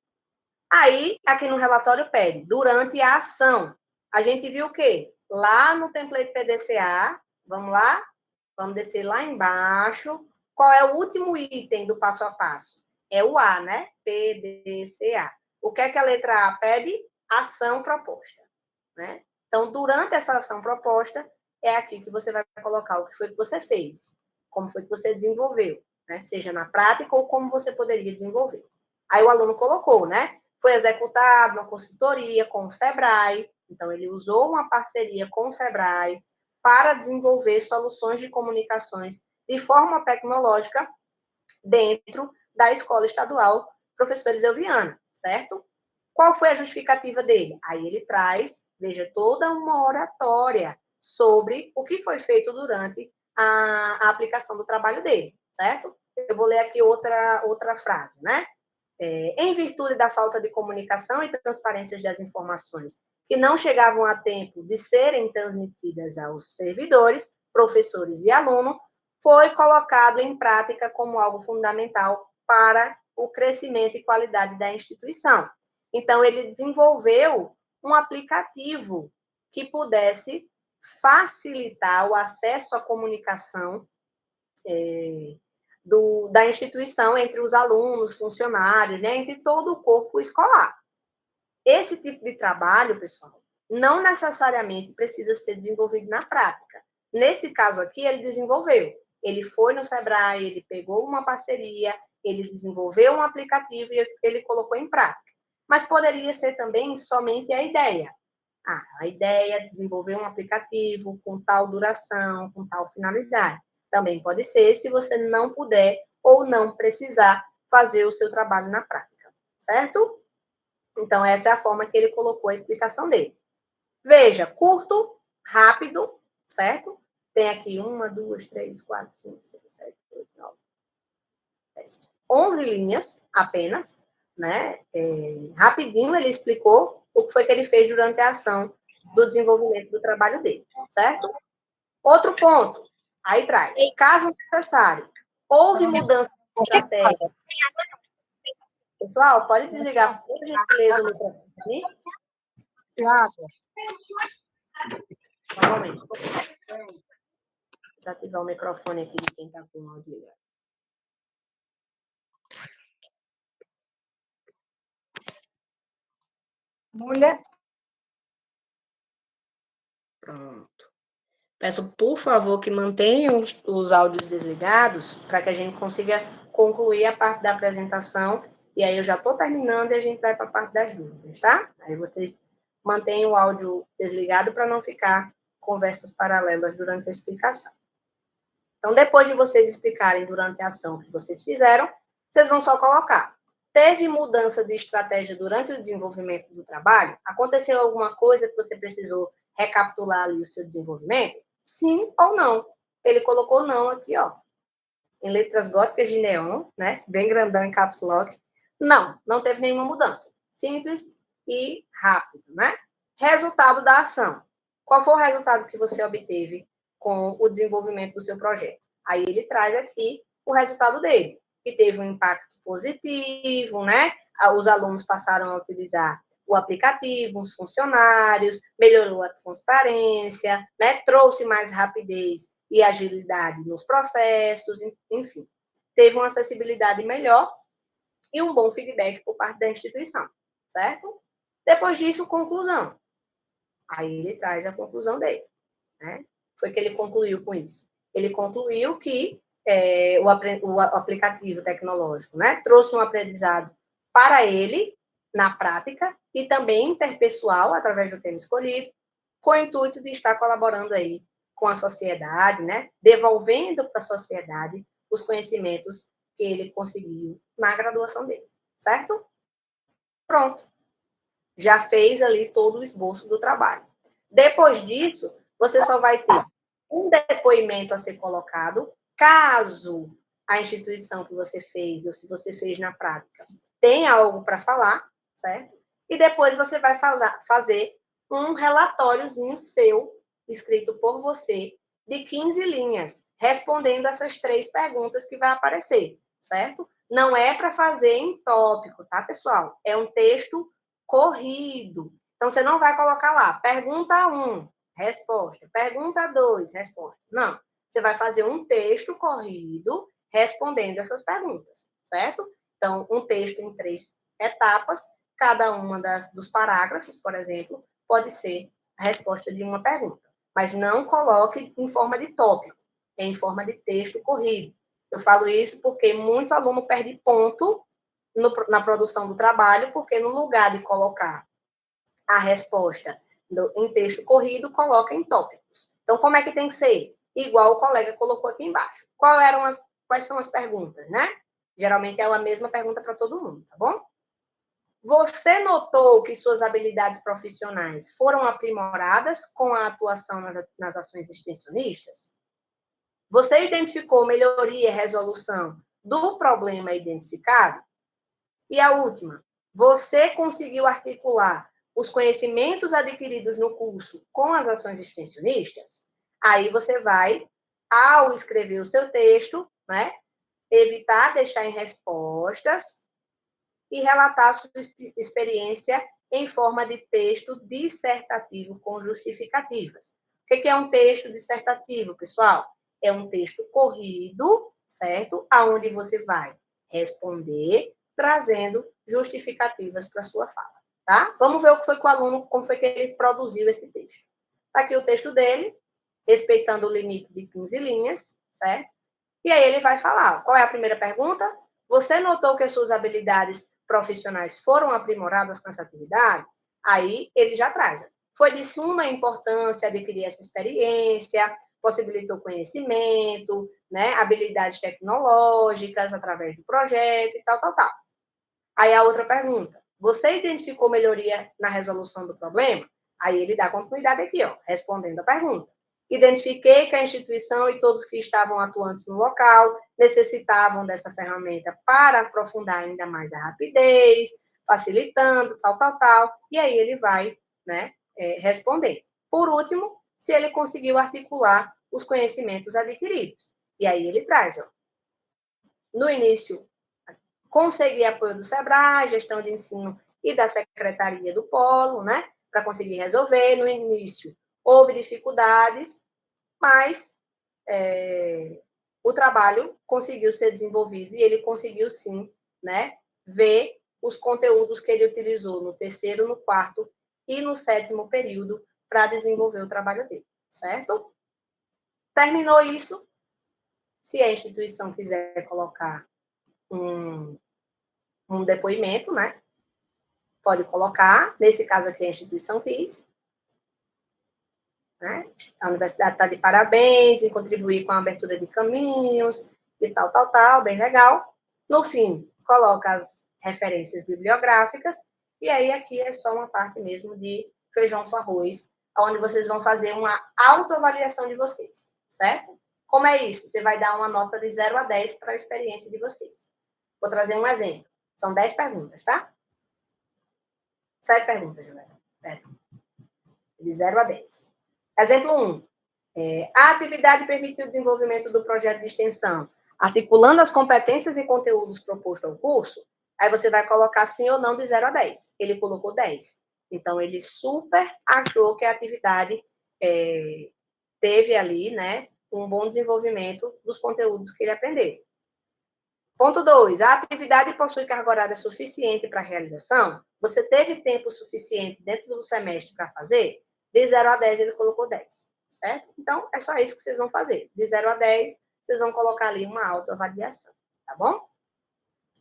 Aí, aqui no relatório pede, durante a ação. A gente viu o quê? Lá no template PDCA, vamos lá? Vamos descer lá embaixo. Qual é o último item do passo a passo? É o A, né? PDCA. O que é que a letra A pede? Ação proposta, né? Então, durante essa ação proposta, é aqui que você vai colocar o que foi que você fez, como foi que você desenvolveu, né? Seja na prática ou como você poderia desenvolver. Aí o aluno colocou, né? Foi executado uma consultoria com o Sebrae, então ele usou uma parceria com o Sebrae para desenvolver soluções de comunicações de forma tecnológica dentro da escola estadual Professor Eliseu Viana, certo? Qual foi a justificativa dele? Aí ele traz, veja, toda uma oratória sobre o que foi feito durante a aplicação do trabalho dele, certo? Eu vou ler aqui outra frase, né? Em virtude da falta de comunicação e transparência das informações que não chegavam a tempo de serem transmitidas aos servidores, professores e alunos, foi colocado em prática como algo fundamental para o crescimento e qualidade da instituição. Então, ele desenvolveu um aplicativo que pudesse facilitar o acesso à comunicação da instituição entre os alunos, funcionários, né, entre todo o corpo escolar. Esse tipo de trabalho, pessoal, não necessariamente precisa ser desenvolvido na prática. Nesse caso aqui, ele desenvolveu. Ele foi no Sebrae, ele pegou uma parceria, ele desenvolveu um aplicativo e ele colocou em prática. Mas poderia ser também somente a ideia. A ideia é desenvolver um aplicativo com tal duração, com tal finalidade. Também pode ser se você não puder ou não precisar fazer o seu trabalho na prática, certo? Então, essa é a forma que ele colocou a explicação dele. Veja, curto, rápido, certo? Tem aqui 1, 2, 3, 4, 5, 6, 7, 8, 9, 10, 11 linhas apenas, né? Rapidinho ele explicou o que foi que ele fez durante a ação do desenvolvimento do trabalho dele, certo? Outro ponto, aí traz, caso necessário, houve mudança de estratégia. Pessoal, pode desligar, por gentileza, o microfone. Um momento. Desativar o microfone aqui de quem está com o áudio ligado.
Mulher.
Pronto. Peço, por favor, que mantenham os áudios desligados para que a gente consiga concluir a parte da apresentação. E aí eu já estou terminando e a gente vai para a parte das dúvidas, tá? Aí vocês mantenham o áudio desligado para não ficar conversas paralelas durante a explicação. Então, depois de vocês explicarem durante a ação o que vocês fizeram, vocês vão só colocar. Teve mudança de estratégia durante o desenvolvimento do trabalho? Aconteceu alguma coisa que você precisou recapitular ali o seu desenvolvimento? Sim ou não? Ele colocou não aqui, ó, em letras góticas de neon, né? Bem grandão em caps lock. Não, não teve nenhuma mudança. Simples e rápido, né? Resultado da ação. qual foi o resultado que você obteve com o desenvolvimento do seu projeto? Aí ele traz aqui o resultado dele, que teve um impacto positivo, né? Os alunos passaram a utilizar o aplicativo, os funcionários, melhorou a transparência, né? Trouxe mais rapidez e agilidade nos processos, enfim. Teve uma acessibilidade melhor e um bom feedback por parte da instituição, certo? Depois disso, conclusão. Aí ele traz a conclusão dele, né? Foi que ele concluiu com isso. Ele concluiu que o aplicativo tecnológico, né, trouxe um aprendizado para ele, na prática, e também interpessoal, através do tema escolhido, com o intuito de estar colaborando aí com a sociedade, né, devolvendo para a sociedade os conhecimentos que ele conseguiu na graduação dele, certo? Pronto. Já fez ali todo o esboço do trabalho. Depois disso, você só vai ter um depoimento a ser colocado, caso a instituição que você fez, ou se você fez na prática, tenha algo para falar, certo? E depois você vai fazer um relatóriozinho seu, escrito por você, de 15 linhas, respondendo essas 3 perguntas que vai aparecer, certo? Não é para fazer em tópico, tá, pessoal? É um texto corrido. Então, você não vai colocar lá, pergunta 1, resposta. Pergunta 2, resposta. Não. Você vai fazer um texto corrido respondendo essas perguntas, certo? Então, um texto em 3 etapas, cada uma dos parágrafos, por exemplo, pode ser a resposta de uma pergunta. Mas não coloque em forma de tópico, é em forma de texto corrido. Eu falo isso porque muito aluno perde ponto na produção do trabalho, porque no lugar de colocar a resposta em texto corrido, coloca em tópicos. Então, como é que tem que ser? Igual o colega colocou aqui embaixo. Quais são as perguntas, né? Geralmente é a mesma pergunta para todo mundo, tá bom? Você notou que suas habilidades profissionais foram aprimoradas com a atuação nas ações extensionistas? Você identificou melhoria e resolução do problema identificado? E a última, você conseguiu articular os conhecimentos adquiridos no curso com as ações extensionistas? Aí você vai, ao escrever o seu texto, né, evitar deixar em respostas e relatar a sua experiência em forma de texto dissertativo com justificativas. O que é um texto dissertativo, pessoal? É um texto corrido, certo? Aonde você vai responder, trazendo justificativas para a sua fala, tá? Vamos ver o que foi que o aluno, como foi que ele produziu esse texto. Está aqui o texto dele, respeitando o limite de 15 linhas, certo? E aí ele vai falar, qual é a primeira pergunta? Você notou que as suas habilidades profissionais foram aprimoradas com essa atividade? Aí ele já traz. Foi de suma importância adquirir essa experiência, possibilitou conhecimento, né, habilidades tecnológicas através do projeto e tal, tal, tal. Aí a outra pergunta, você identificou melhoria na resolução do problema? Aí ele dá continuidade aqui, ó, respondendo a pergunta. Identifiquei que a instituição e todos que estavam atuantes no local necessitavam dessa ferramenta para aprofundar ainda mais a rapidez, facilitando, tal, tal, tal. E aí ele vai, né, responder. Por último, se ele conseguiu articular os conhecimentos adquiridos. E aí ele traz, ó, no início, conseguir apoio do SEBRAE, gestão de ensino e da Secretaria do Polo, né, para conseguir resolver. No início, houve dificuldades, mas o trabalho conseguiu ser desenvolvido e ele conseguiu, sim, né, ver os conteúdos que ele utilizou no terceiro, no quarto e no sétimo período para desenvolver o trabalho dele, certo? Terminou isso, se a instituição quiser colocar um depoimento, né? Pode colocar, nesse caso aqui a instituição quis, né? A universidade está de parabéns em contribuir com a abertura de caminhos e tal, tal, tal, bem legal. No fim, coloca as referências bibliográficas e aí aqui é só uma parte mesmo de feijão com arroz, onde vocês vão fazer uma autoavaliação de vocês, certo? Como é isso? Você vai dar uma nota de 0 a 10 para a experiência de vocês. Vou trazer um exemplo. São 10 perguntas, tá? 7 perguntas, Juliana. De 0 a 10. Exemplo 1. A atividade permitiu o desenvolvimento do projeto de extensão, articulando as competências e conteúdos propostos ao curso. Aí você vai colocar sim ou não de 0 a 10. Ele colocou 10. Então, ele super achou que a atividade teve ali, né, um bom desenvolvimento dos conteúdos que ele aprendeu. Ponto 2. A atividade possui carga horária suficiente para a realização? Você teve tempo suficiente dentro do semestre para fazer? De 0 a 10, ele colocou 10, certo? Então, é só isso que vocês vão fazer. De 0 a 10, vocês vão colocar ali uma autoavaliação, tá bom?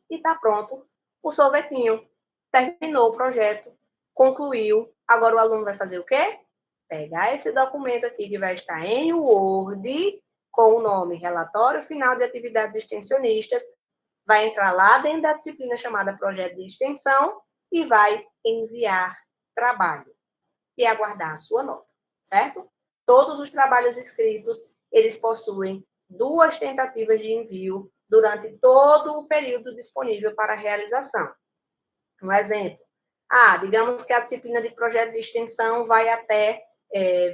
E tá pronto o sorvetinho. Terminou o projeto, concluiu. Agora o aluno vai fazer o quê? Pegar esse documento aqui que vai estar em Word, com o nome Relatório Final de Atividades Extensionistas, vai entrar lá dentro da disciplina chamada Projeto de Extensão e vai enviar trabalho e aguardar a sua nota, certo? Todos os trabalhos escritos, eles possuem 2 tentativas de envio durante todo o período disponível para a realização. Um exemplo, digamos que a disciplina de projeto de extensão vai até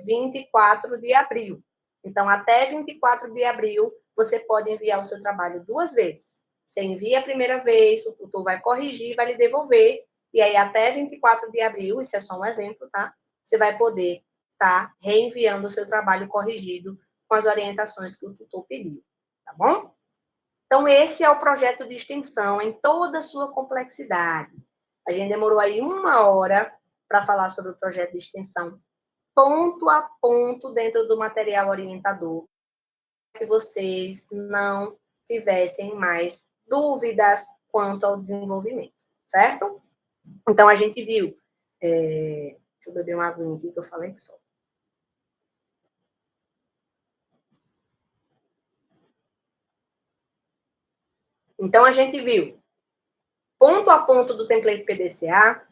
24 de abril. Então, até 24 de abril, você pode enviar o seu trabalho 2 vezes. Você envia a primeira vez, o tutor vai corrigir, vai lhe devolver, e aí até 24 de abril, isso é só um exemplo, tá? Você vai poder estar reenviando o seu trabalho corrigido com as orientações que o tutor pediu, tá bom? Então, esse é o projeto de extensão em toda a sua complexidade. A gente demorou aí 1 hora para falar sobre o projeto de extensão, ponto a ponto dentro do material orientador, que vocês não tivessem mais dúvidas quanto ao desenvolvimento, certo? Então, a gente viu... deixa eu beber uma aguinha aqui que eu falei que só. Então, a gente viu ponto a ponto do template PDCA,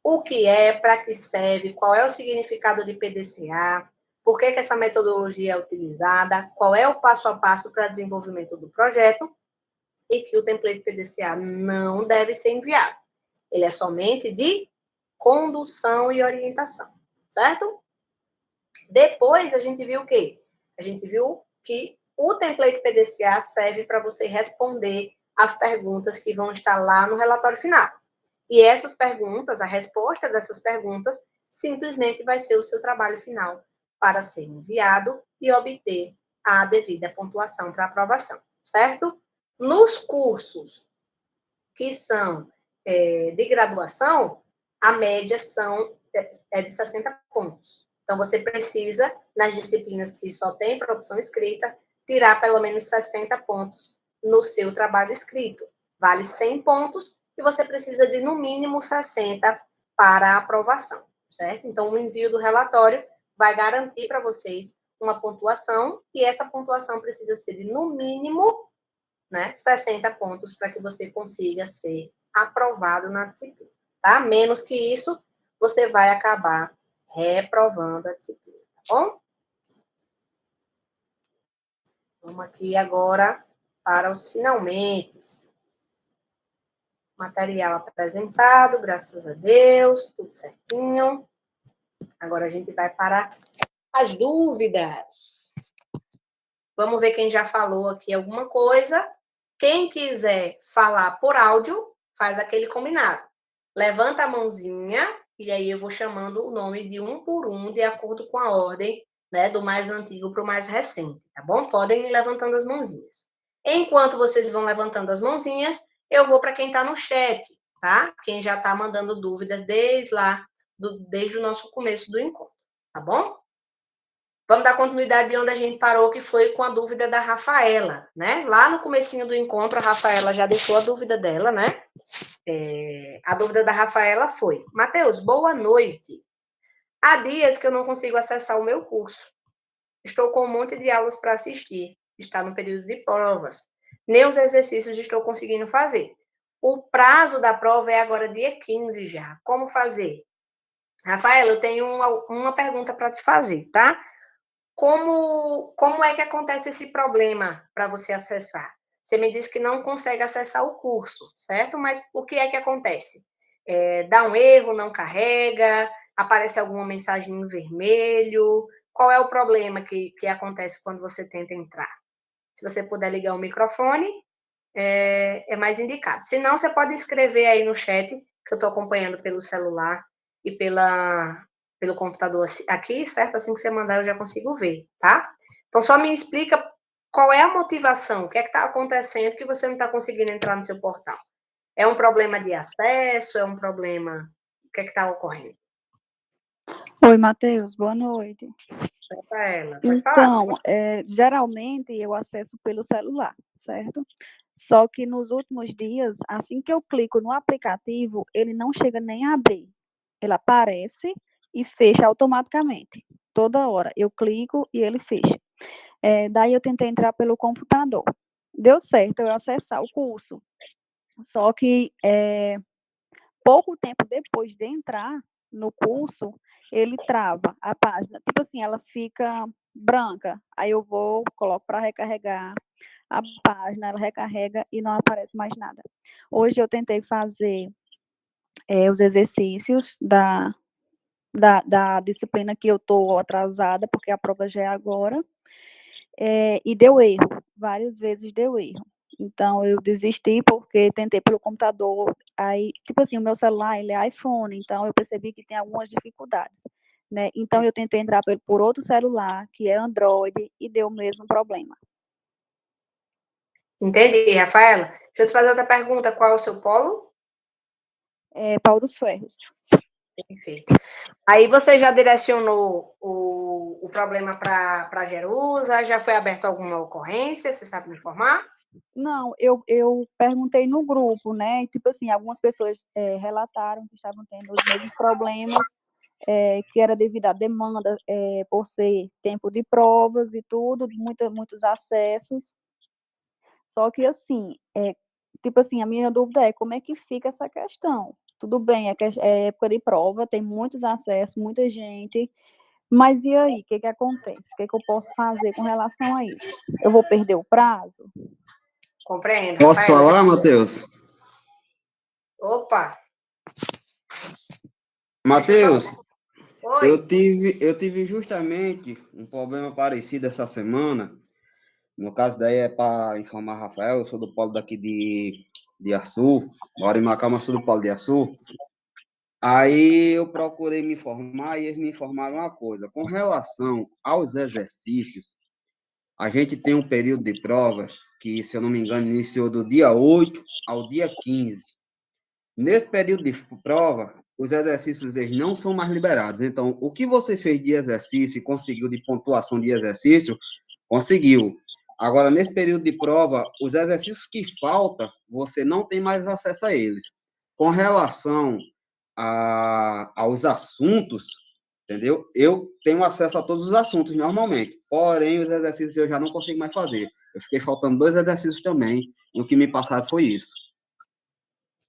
o que é, para que serve, qual é o significado de PDCA, por que essa metodologia é utilizada, qual é o passo a passo para desenvolvimento do projeto, e que o template PDCA não deve ser enviado. Ele é somente de condução e orientação, certo? Depois, a gente viu o quê? A gente viu que o template PDCA serve para você responder as perguntas que vão estar lá no relatório final. E essas perguntas, a resposta dessas perguntas, simplesmente vai ser o seu trabalho final para ser enviado e obter a devida pontuação para aprovação, certo? Nos cursos que são de graduação, a média é de 60 pontos. Então, você precisa, nas disciplinas que só tem produção escrita, tirar pelo menos 60 pontos no seu trabalho escrito. Vale 100 pontos e você precisa de, no mínimo, 60 para a aprovação, certo? Então, o envio do relatório vai garantir para vocês uma pontuação e essa pontuação precisa ser de, no mínimo, 60 pontos para que você consiga ser aprovado na disciplina, tá? Menos que isso, você vai acabar reprovando a disciplina, tá bom? Vamos aqui agora para os finalmente. Material apresentado, graças a Deus, tudo certinho. Agora a gente vai para as dúvidas. Vamos ver quem já falou aqui alguma coisa. Quem quiser falar por áudio, faz aquele combinado. Levanta a mãozinha e aí eu vou chamando o nome de um por um, de acordo com a ordem, né, do mais antigo para o mais recente, tá bom? Podem ir levantando as mãozinhas. Enquanto vocês vão levantando as mãozinhas, eu vou para quem está no chat, tá? Quem já está mandando dúvidas desde o nosso começo do encontro, tá bom? Vamos dar continuidade de onde a gente parou, que foi com a dúvida da Rafaela, né? Lá no comecinho do encontro, a Rafaela já deixou a dúvida dela, né? A dúvida da Rafaela foi: Matheus, boa noite. Há dias que eu não consigo acessar o meu curso. Estou com um monte de aulas para assistir. Está no período de provas. Nem os exercícios estou conseguindo fazer. O prazo da prova é agora dia 15 já. Como fazer? Rafaela, eu tenho uma pergunta para te fazer, tá? Como é que acontece esse problema para você acessar? Você me disse que não consegue acessar o curso, certo? Mas o que é que acontece? Dá um erro, não carrega, aparece alguma mensagem em vermelho, qual é o problema que acontece quando você tenta entrar. Se você puder ligar o microfone, é mais indicado. Se não, você pode escrever aí no chat, que eu estou acompanhando pelo celular e pelo computador aqui, certo? Assim que você mandar, eu já consigo ver, tá? Então, só me explica qual é a motivação, o que é que está acontecendo que você não está conseguindo entrar no seu portal. É um problema de acesso? É um problema... O que é que está ocorrendo?
Oi, Matheus, boa noite.
Rafaela, pode falar.
Então, geralmente eu acesso pelo celular, certo? Só que nos últimos dias, assim que eu clico no aplicativo, ele não chega nem a abrir. Ele aparece e fecha automaticamente. Toda hora eu clico e ele fecha. Daí eu tentei entrar pelo computador. Deu certo eu acessar o curso. Só que pouco tempo depois de entrar no curso, ele trava a página. Tipo assim, ela fica branca. Aí eu vou, coloco para recarregar a página, ela recarrega e não aparece mais nada. Hoje eu tentei fazer os exercícios da disciplina que eu estou atrasada, porque a prova já é agora, e deu erro. Várias vezes deu erro. Então, eu desisti porque tentei pelo computador. Aí, tipo assim, o meu celular, ele é iPhone, então eu percebi que tem algumas dificuldades, né? Então, eu tentei entrar por outro celular, que é Android, e deu o mesmo problema.
Entendi, Rafaela. Deixa eu te fazer outra pergunta. Qual é o seu polo?
Paulo dos Ferros.
Perfeito. Aí você já direcionou o problema para a Jerusa? Já foi aberto alguma ocorrência? Você sabe me informar?
Não, eu perguntei no grupo, né? E, tipo assim, algumas pessoas relataram que estavam tendo os mesmos problemas, que era devido à demanda, por ser tempo de provas e tudo, muitos acessos. Só que, assim, tipo assim, a minha dúvida é como é que fica essa questão? Tudo bem, é época de prova, tem muitos acessos, muita gente, mas e aí, o que acontece? O que eu posso fazer com relação a isso? Eu vou perder o prazo?
Compreendo,
Posso
Rafaela.
falar, Matheus?
Opa, deixa eu só...
Matheus,
Oi.
eu tive justamente um problema parecido essa semana. No caso daí é para informar Rafael, eu sou do polo daqui de Açu, moro em Macau, mas sou do polo de Açu. Aí eu procurei me informar e eles me informaram uma coisa. Com relação aos exercícios, a gente tem um período de provas que, se eu não me engano, iniciou do dia 8 ao dia 15. Nesse período de prova, os exercícios eles não são mais liberados. Então, o que você fez de exercício e conseguiu de pontuação de exercício, conseguiu. Agora, nesse período de prova, os exercícios que faltam, você não tem mais acesso a eles. Com relação aos assuntos, entendeu? Eu tenho acesso a todos os assuntos normalmente. Porém, os exercícios eu já não consigo mais fazer. Eu fiquei faltando 2 exercícios também, e o que me passaram foi isso.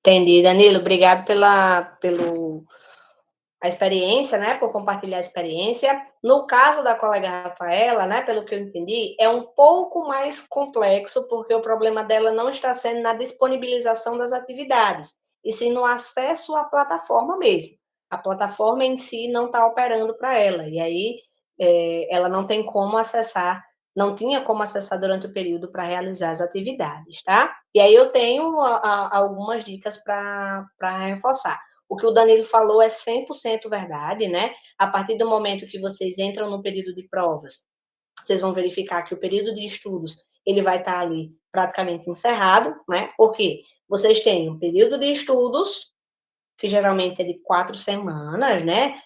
Entendi, Danilo. Obrigado pelo a experiência, né, por compartilhar a experiência. No caso da colega Rafaela, né, pelo que eu entendi, é um pouco mais complexo, porque o problema dela não está sendo na disponibilização das atividades, e sim no acesso à plataforma mesmo. A plataforma em si não está operando para ela, e aí ela não tem como acessar, não tinha como acessar durante o período para realizar as atividades, tá? E aí eu tenho algumas dicas para reforçar. O que o Danilo falou é 100% verdade, né? A partir do momento que vocês entram no período de provas, vocês vão verificar que o período de estudos ele vai estar ali praticamente encerrado, né? Porque vocês têm um período de estudos, que geralmente é de 4 semanas, né?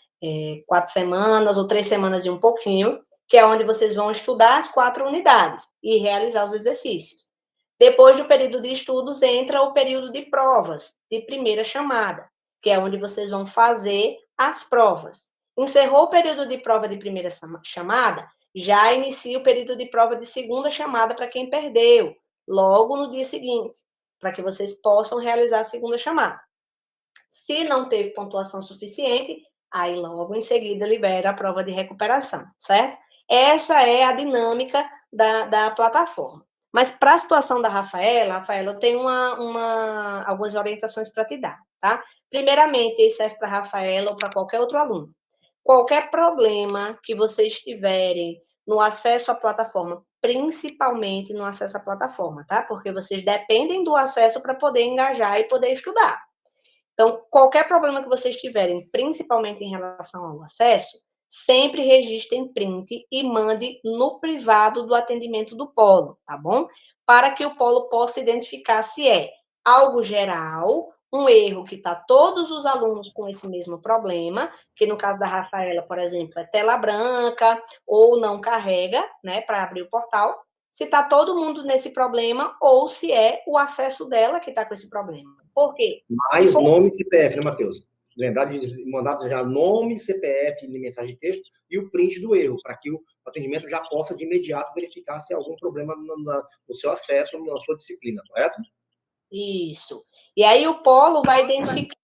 4 semanas ou 3 semanas e um pouquinho, que é onde vocês vão estudar as 4 unidades e realizar os exercícios. Depois do período de estudos, entra o período de provas, de primeira chamada, que é onde vocês vão fazer as provas. Encerrou o período de prova de primeira chamada, já inicia o período de prova de segunda chamada para quem perdeu, logo no dia seguinte, para que vocês possam realizar a segunda chamada. Se não teve pontuação suficiente, aí logo em seguida libera a prova de recuperação, certo? Essa é a dinâmica da plataforma. Mas para a situação da Rafaela, eu tenho algumas orientações para te dar, tá? Primeiramente, isso serve para a Rafaela ou para qualquer outro aluno. qualquer problema que vocês tiverem no acesso à plataforma, principalmente no acesso à plataforma, tá? Porque vocês dependem do acesso para poder engajar e poder estudar. Então, qualquer problema que vocês tiverem, principalmente em relação ao acesso, sempre registrem print e mande no privado do atendimento do polo, tá bom? Para que o polo possa identificar se é algo geral, um erro que está todos os alunos com esse mesmo problema, que no caso da Rafaela, por exemplo, é tela branca ou não carrega, né, para abrir o portal, se está todo mundo nesse problema ou se é o acesso dela que está com esse problema. Por quê?
Mais nome e CPF, né, Matheus? Lembrar de mandar já nome, CPF de mensagem de texto e o print do erro, para que o atendimento já possa de imediato verificar se há algum problema no seu acesso, na sua disciplina, correto?
Isso. E aí o polo vai identificar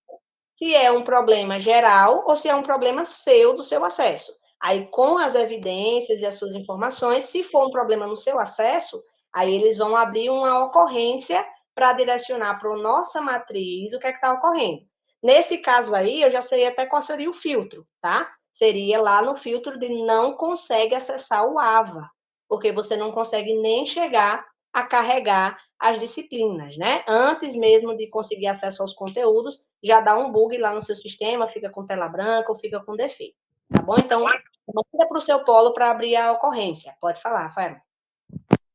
se é um problema geral ou se é um problema seu, do seu acesso. Aí, com as evidências e as suas informações, se for um problema no seu acesso, aí eles vão abrir uma ocorrência para direcionar para a nossa matriz o que é que está ocorrendo. Nesse caso aí, eu já sei até qual seria o filtro, tá? Seria lá no filtro de não consegue acessar o AVA, porque você não consegue nem chegar a carregar as disciplinas, né? Antes mesmo de conseguir acesso aos conteúdos, já dá um bug lá no seu sistema, fica com tela branca ou fica com defeito, tá bom? Então, manda para o seu polo para abrir a ocorrência. Pode falar, Rafael.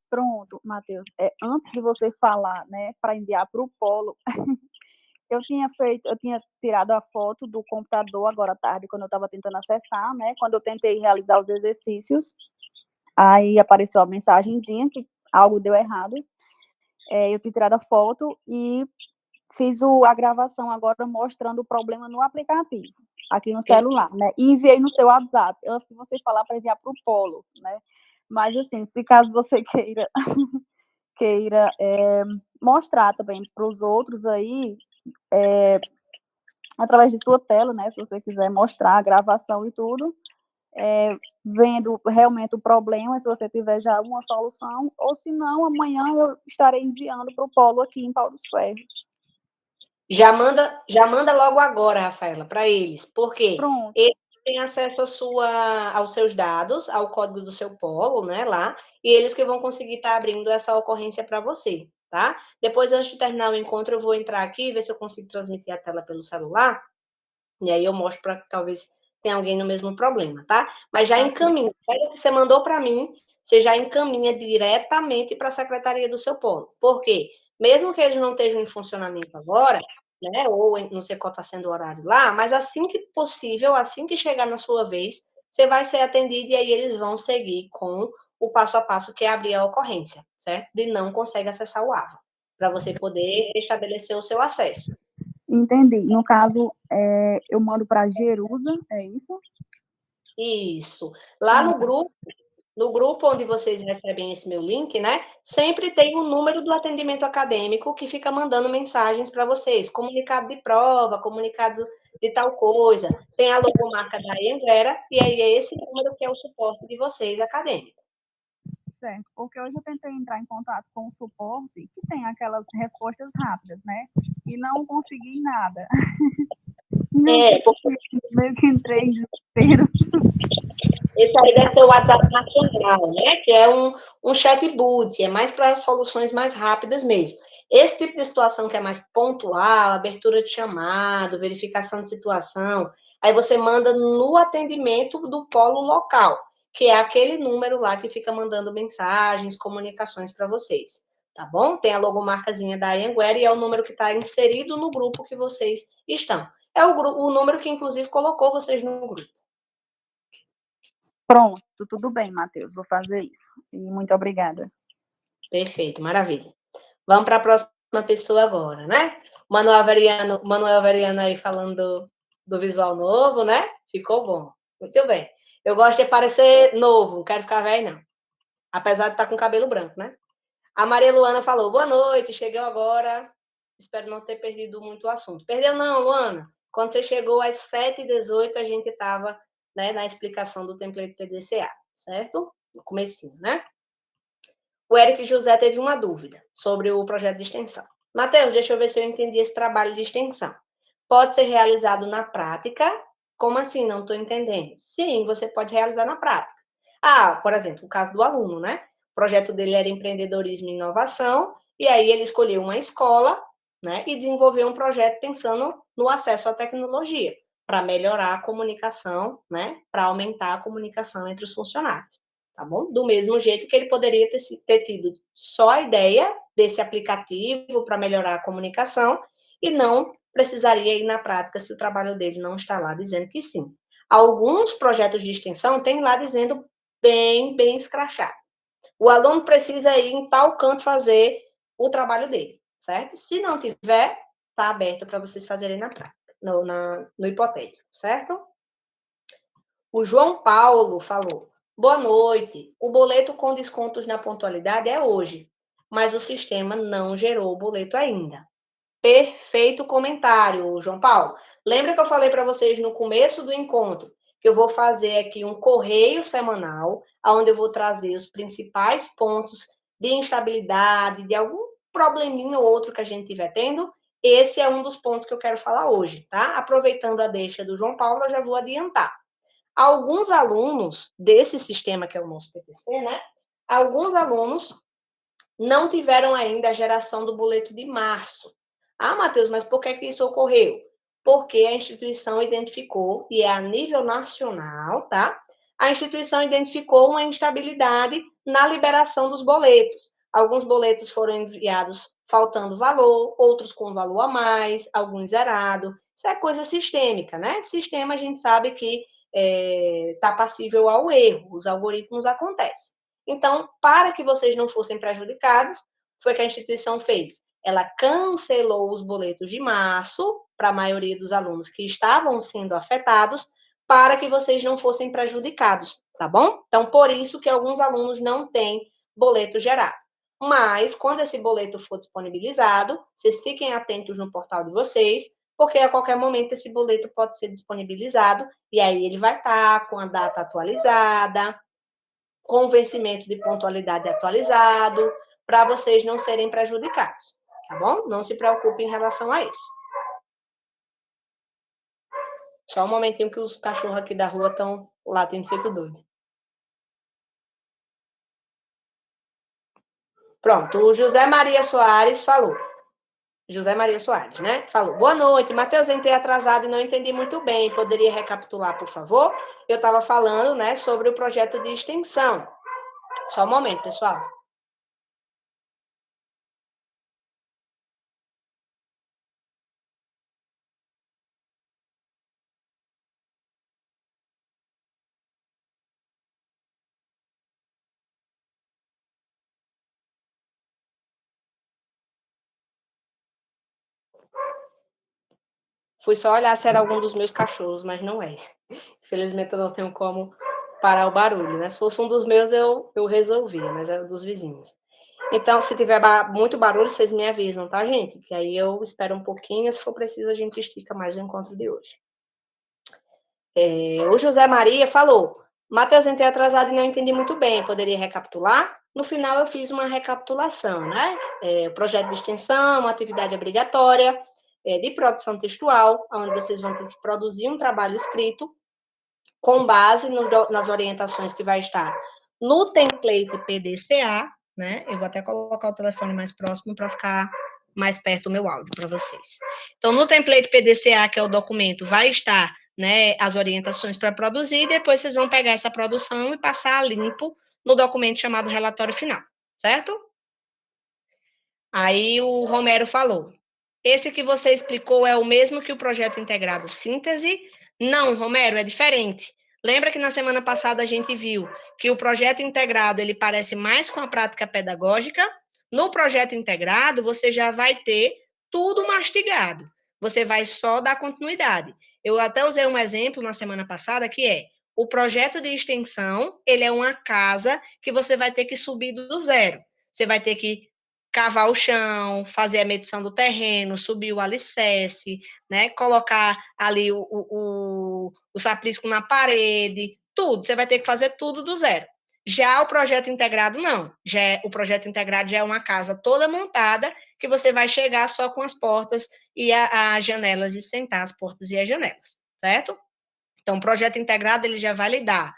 Pronto, Matheus. Antes de você falar, né, para enviar para o polo, eu tinha tirado a foto do computador agora à tarde, quando eu estava tentando acessar, né? Quando eu tentei realizar os exercícios, aí apareceu a mensagenzinha que algo deu errado. Eu tinha tirado a foto e fiz a gravação agora mostrando o problema no aplicativo, aqui no celular, né? E enviei no seu WhatsApp, antes de você falar para enviar para o polo, né? Mas, assim, se caso você queira mostrar também para os outros aí, através de sua tela, né? Se você quiser mostrar a gravação e tudo, vendo realmente o problema, se você tiver já uma solução, ou se não, amanhã eu estarei enviando para o polo aqui em Pau dos Ferros.
Já manda logo agora, Rafaela, para eles, porque
Pronto.
eles têm acesso aos seus dados, ao código do seu polo, né, lá, e eles que vão conseguir estar abrindo essa ocorrência para você, tá? Depois, antes de terminar o encontro, eu vou entrar aqui e ver se eu consigo transmitir a tela pelo celular, e aí eu mostro para que talvez tenha alguém no mesmo problema, tá? Mas já encaminha, o que você mandou para mim, você já encaminha diretamente para a secretaria do seu polo. Por quê? Mesmo que eles não estejam em funcionamento agora, né, ou não sei qual está sendo o horário lá, mas assim que possível, assim que chegar na sua vez, você vai ser atendido e aí eles vão seguir com o passo a passo que é abrir a ocorrência, certo? De não consegue acessar o AVA, para você poder estabelecer o seu acesso.
Entendi. No caso, eu mando para Jerusa, é isso?
Isso. Lá no grupo onde vocês recebem esse meu link, né? Sempre tem o número do atendimento acadêmico que fica mandando mensagens para vocês, comunicado de prova, comunicado de tal coisa. Tem a logomarca da Anhanguera, e aí é esse número que é o suporte de vocês acadêmico.
Certo, porque hoje eu tentei entrar em contato com o suporte, que tem aquelas respostas rápidas, né? E não consegui nada. Meio que entrei em desespero.
Esse aí deve ser o WhatsApp nacional, né? Que é um chatbot, é mais para soluções mais rápidas mesmo. Esse tipo de situação que é mais pontual, abertura de chamado, verificação de situação, aí você manda no atendimento do polo local, que é aquele número lá que fica mandando mensagens, comunicações para vocês, tá bom? Tem a logomarcazinha da Anhanguera e é o número que está inserido no grupo que vocês estão. É o número que, inclusive, colocou vocês no grupo.
Pronto, tudo bem, Matheus, vou fazer isso. E muito obrigada.
Perfeito, maravilha. Vamos para a próxima pessoa agora, né? Manuel Averiano aí falando do visual novo, né? Ficou bom. Muito bem. Eu gosto de parecer novo, não quero ficar velho, não. Apesar de estar com cabelo branco, né? A Maria Luana falou, boa noite, cheguei agora. Espero não ter perdido muito o assunto. Perdeu não, Luana. Quando você chegou às 7h18, a gente estava, né, na explicação do template PDCA, certo? No comecinho, né? O Eric José teve uma dúvida sobre o projeto de extensão. Matheus, deixa eu ver se eu entendi esse trabalho de extensão. Pode ser realizado na prática Como assim? Não estou entendendo. Sim, você pode realizar na prática. Por exemplo, o caso do aluno, né? O projeto dele era empreendedorismo e inovação, e aí ele escolheu uma escola, né? E desenvolveu um projeto pensando no acesso à tecnologia, para melhorar a comunicação, né? Para aumentar a comunicação entre os funcionários, tá bom? Do mesmo jeito que ele poderia ter tido só a ideia desse aplicativo para melhorar a comunicação e não precisaria ir na prática se o trabalho dele não está lá dizendo que sim. Alguns projetos de extensão têm lá dizendo bem escrachado. O aluno precisa ir em tal canto fazer o trabalho dele, certo? Se não tiver, está aberto para vocês fazerem na prática, no hipotético, certo? O João Paulo falou: boa noite. O boleto com descontos na pontualidade é hoje, mas o sistema não gerou o boleto ainda. Perfeito comentário, João Paulo. Lembra que eu falei para vocês no começo do encontro que eu vou fazer aqui um correio semanal, onde eu vou trazer os principais pontos de instabilidade, de algum probleminha ou outro que a gente estiver tendo. Esse é um dos pontos que eu quero falar hoje, tá? Aproveitando a deixa do João Paulo, eu já vou adiantar. Alguns alunos desse sistema que é o nosso PPC, né? Alguns alunos não tiveram ainda a geração do boleto de março. Matheus, mas por que isso ocorreu? Porque a instituição identificou, e é a nível nacional, tá? A instituição identificou uma instabilidade na liberação dos boletos. Alguns boletos foram enviados faltando valor, outros com valor a mais, alguns zerado. Isso é coisa sistêmica, né? Sistema a gente sabe que está passível ao erro, os algoritmos acontecem. Então, para que vocês não fossem prejudicados, foi que a instituição fez. Ela cancelou os boletos de março para a maioria dos alunos que estavam sendo afetados, para que vocês não fossem prejudicados, tá bom? Então, por isso que alguns alunos não têm boleto gerado. Mas, quando esse boleto for disponibilizado, vocês fiquem atentos no portal de vocês, porque a qualquer momento esse boleto pode ser disponibilizado, e aí ele vai estar com a data atualizada, com vencimento de pontualidade atualizado, para vocês não serem prejudicados, tá bom? Não se preocupe em relação a isso. Só um momentinho que os cachorros aqui da rua estão latindo feito doido. Pronto, o José Maria Soares falou. José Maria Soares, né? Falou: boa noite, Matheus, entrei atrasado e não entendi muito bem. Poderia recapitular, por favor? Eu estava falando, né, sobre o projeto de extensão. Só um momento, pessoal. Fui só olhar se era algum dos meus cachorros, mas não é. Infelizmente, eu não tenho como parar o barulho, né? Se fosse um dos meus, eu resolvia, mas é dos vizinhos. Então, se tiver muito barulho, vocês me avisam, tá, gente? Que aí eu espero um pouquinho, se for preciso, a gente estica mais o encontro de hoje. O José Maria falou: Matheus, entrei atrasado e não entendi muito bem, poderia recapitular? No final, eu fiz uma recapitulação, né? O projeto de extensão, uma atividade obrigatória, de produção textual, onde vocês vão ter que produzir um trabalho escrito com base nas orientações que vai estar no template PDCA, né? Eu vou até colocar o telefone mais próximo para ficar mais perto do meu áudio para vocês. Então, no template PDCA, que é o documento, vai estar, né, as orientações para produzir, e depois vocês vão pegar essa produção e passar a limpo no documento chamado relatório final, certo? Aí o Romero falou: esse que você explicou é o mesmo que o projeto integrado síntese? Não, Romero, é diferente. Lembra que na semana passada a gente viu que o projeto integrado ele parece mais com a prática pedagógica? No projeto integrado, você já vai ter tudo mastigado. Você vai só dar continuidade. Eu até usei um exemplo na semana passada que é o projeto de extensão, ele é uma casa que você vai ter que subir do zero. Você vai ter que cavar o chão, fazer a medição do terreno, subir o alicerce, né? Colocar ali o saprisco na parede, tudo. Você vai ter que fazer tudo do zero. Já o projeto integrado, não. O projeto integrado já é uma casa toda montada que você vai chegar só com as portas e as janelas e sentar as portas e as janelas, certo? Então, o projeto integrado, ele já vai lhe dar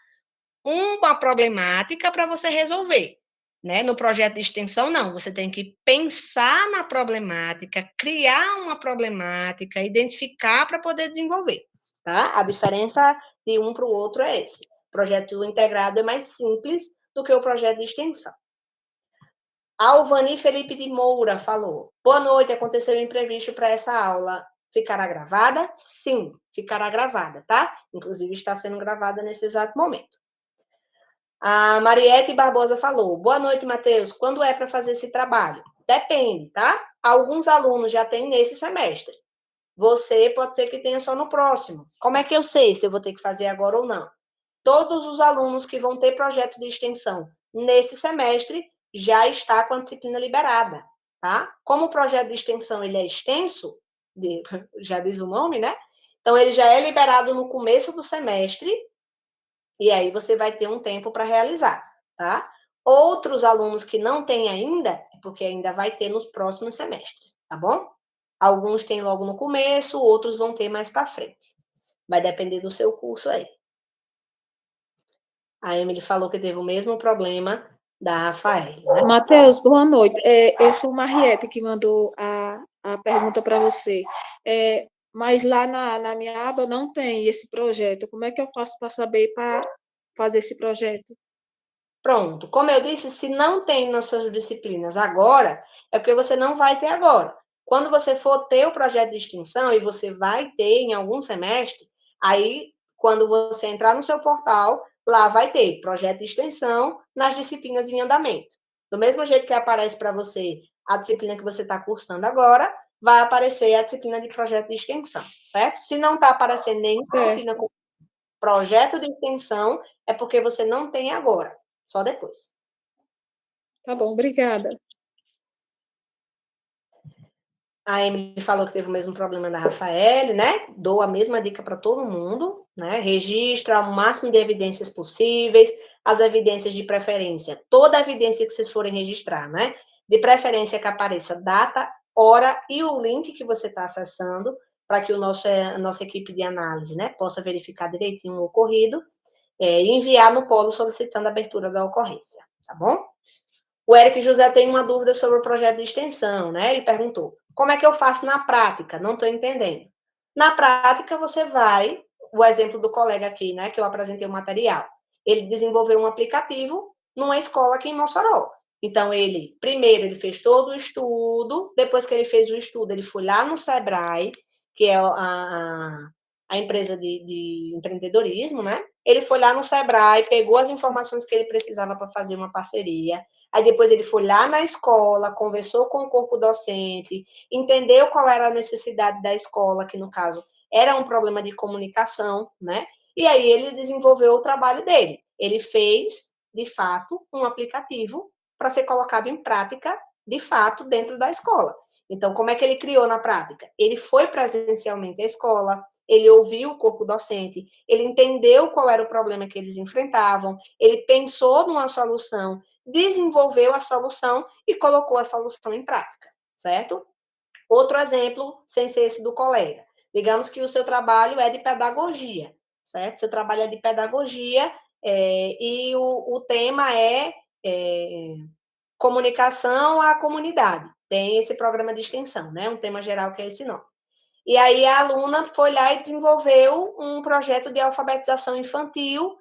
uma problemática para você resolver. Né? No projeto de extensão, não. Você tem que pensar na problemática, criar uma problemática, identificar para poder desenvolver. Tá? A diferença de um para o outro é esse. O projeto integrado é mais simples do que o projeto de extensão. Alvani Felipe de Moura falou: boa noite, aconteceu um imprevisto para essa aula. Ficará gravada? Sim, ficará gravada, tá? Inclusive está sendo gravada nesse exato momento. A Mariette Barbosa falou: boa noite, Matheus. Quando é para fazer esse trabalho? Depende, tá? Alguns alunos já têm nesse semestre. Você pode ser que tenha só no próximo. Como é que eu sei se eu vou ter que fazer agora ou não? Todos os alunos que vão ter projeto de extensão nesse semestre já está com a disciplina liberada, tá? Como o projeto de extensão ele é extenso, já diz o nome, né? Então, ele já é liberado no começo do semestre, e aí você vai ter um tempo para realizar, tá? Outros alunos que não têm ainda, é porque ainda vai ter nos próximos semestres, tá bom? Alguns têm logo no começo, outros vão ter mais para frente. Vai depender do seu curso aí. A Emily falou que teve o mesmo problema da Rafael, né?
Matheus, boa noite. Eu sou Mariette, que mandou a pergunta para você. Mas lá na minha aba não tem esse projeto. Como é que eu faço para saber para fazer esse projeto?
Pronto. Como eu disse, se não tem nas suas disciplinas agora, é porque você não vai ter agora. Quando você for ter o projeto de extensão, e você vai ter em algum semestre, aí, quando você entrar no seu portal, lá vai ter projeto de extensão nas disciplinas em andamento. Do mesmo jeito que aparece para você a disciplina que você está cursando agora, vai aparecer a disciplina de projeto de extensão, certo? Se não está aparecendo nenhuma disciplina com projeto de extensão, é porque você não tem agora. Só depois.
Tá bom, obrigada.
A Emily falou que teve o mesmo problema da Rafael, né? Dou a mesma dica para todo mundo, né? Registra o máximo de evidências possíveis, as evidências de preferência, toda evidência que vocês forem registrar, né? De preferência que apareça data, hora e o link que você está acessando, para que a nossa equipe de análise, né, possa verificar direitinho o ocorrido, e enviar no polo solicitando a abertura da ocorrência, tá bom? O Eric José tem uma dúvida sobre o projeto de extensão, né? Ele perguntou: como é que eu faço na prática? Não estou entendendo. Na prática, você vai, o exemplo do colega aqui, né, que eu apresentei o material, ele desenvolveu um aplicativo numa escola aqui em Mossoró. Então, primeiro, ele fez todo o estudo, depois que ele fez o estudo, ele foi lá no Sebrae, que é a empresa de empreendedorismo, né? Ele foi lá no Sebrae, pegou as informações que ele precisava para fazer uma parceria. Aí depois ele foi lá na escola, conversou com o corpo docente, entendeu qual era a necessidade da escola, que no caso era um problema de comunicação, né? E aí ele desenvolveu o trabalho dele. Ele fez, de fato, um aplicativo para ser colocado em prática, de fato, dentro da escola. Então, como é que ele criou na prática? Ele foi presencialmente à escola, ele ouviu o corpo docente, ele entendeu qual era o problema que eles enfrentavam, ele pensou numa solução, desenvolveu a solução e colocou a solução em prática, certo? Outro exemplo, sem ser esse do colega. Digamos que o seu trabalho é de pedagogia, certo? Seu trabalho é de pedagogia e o tema é comunicação à comunidade. Tem esse programa de extensão, né? Um tema geral que é esse nome. E aí a aluna foi lá e desenvolveu um projeto de alfabetização infantil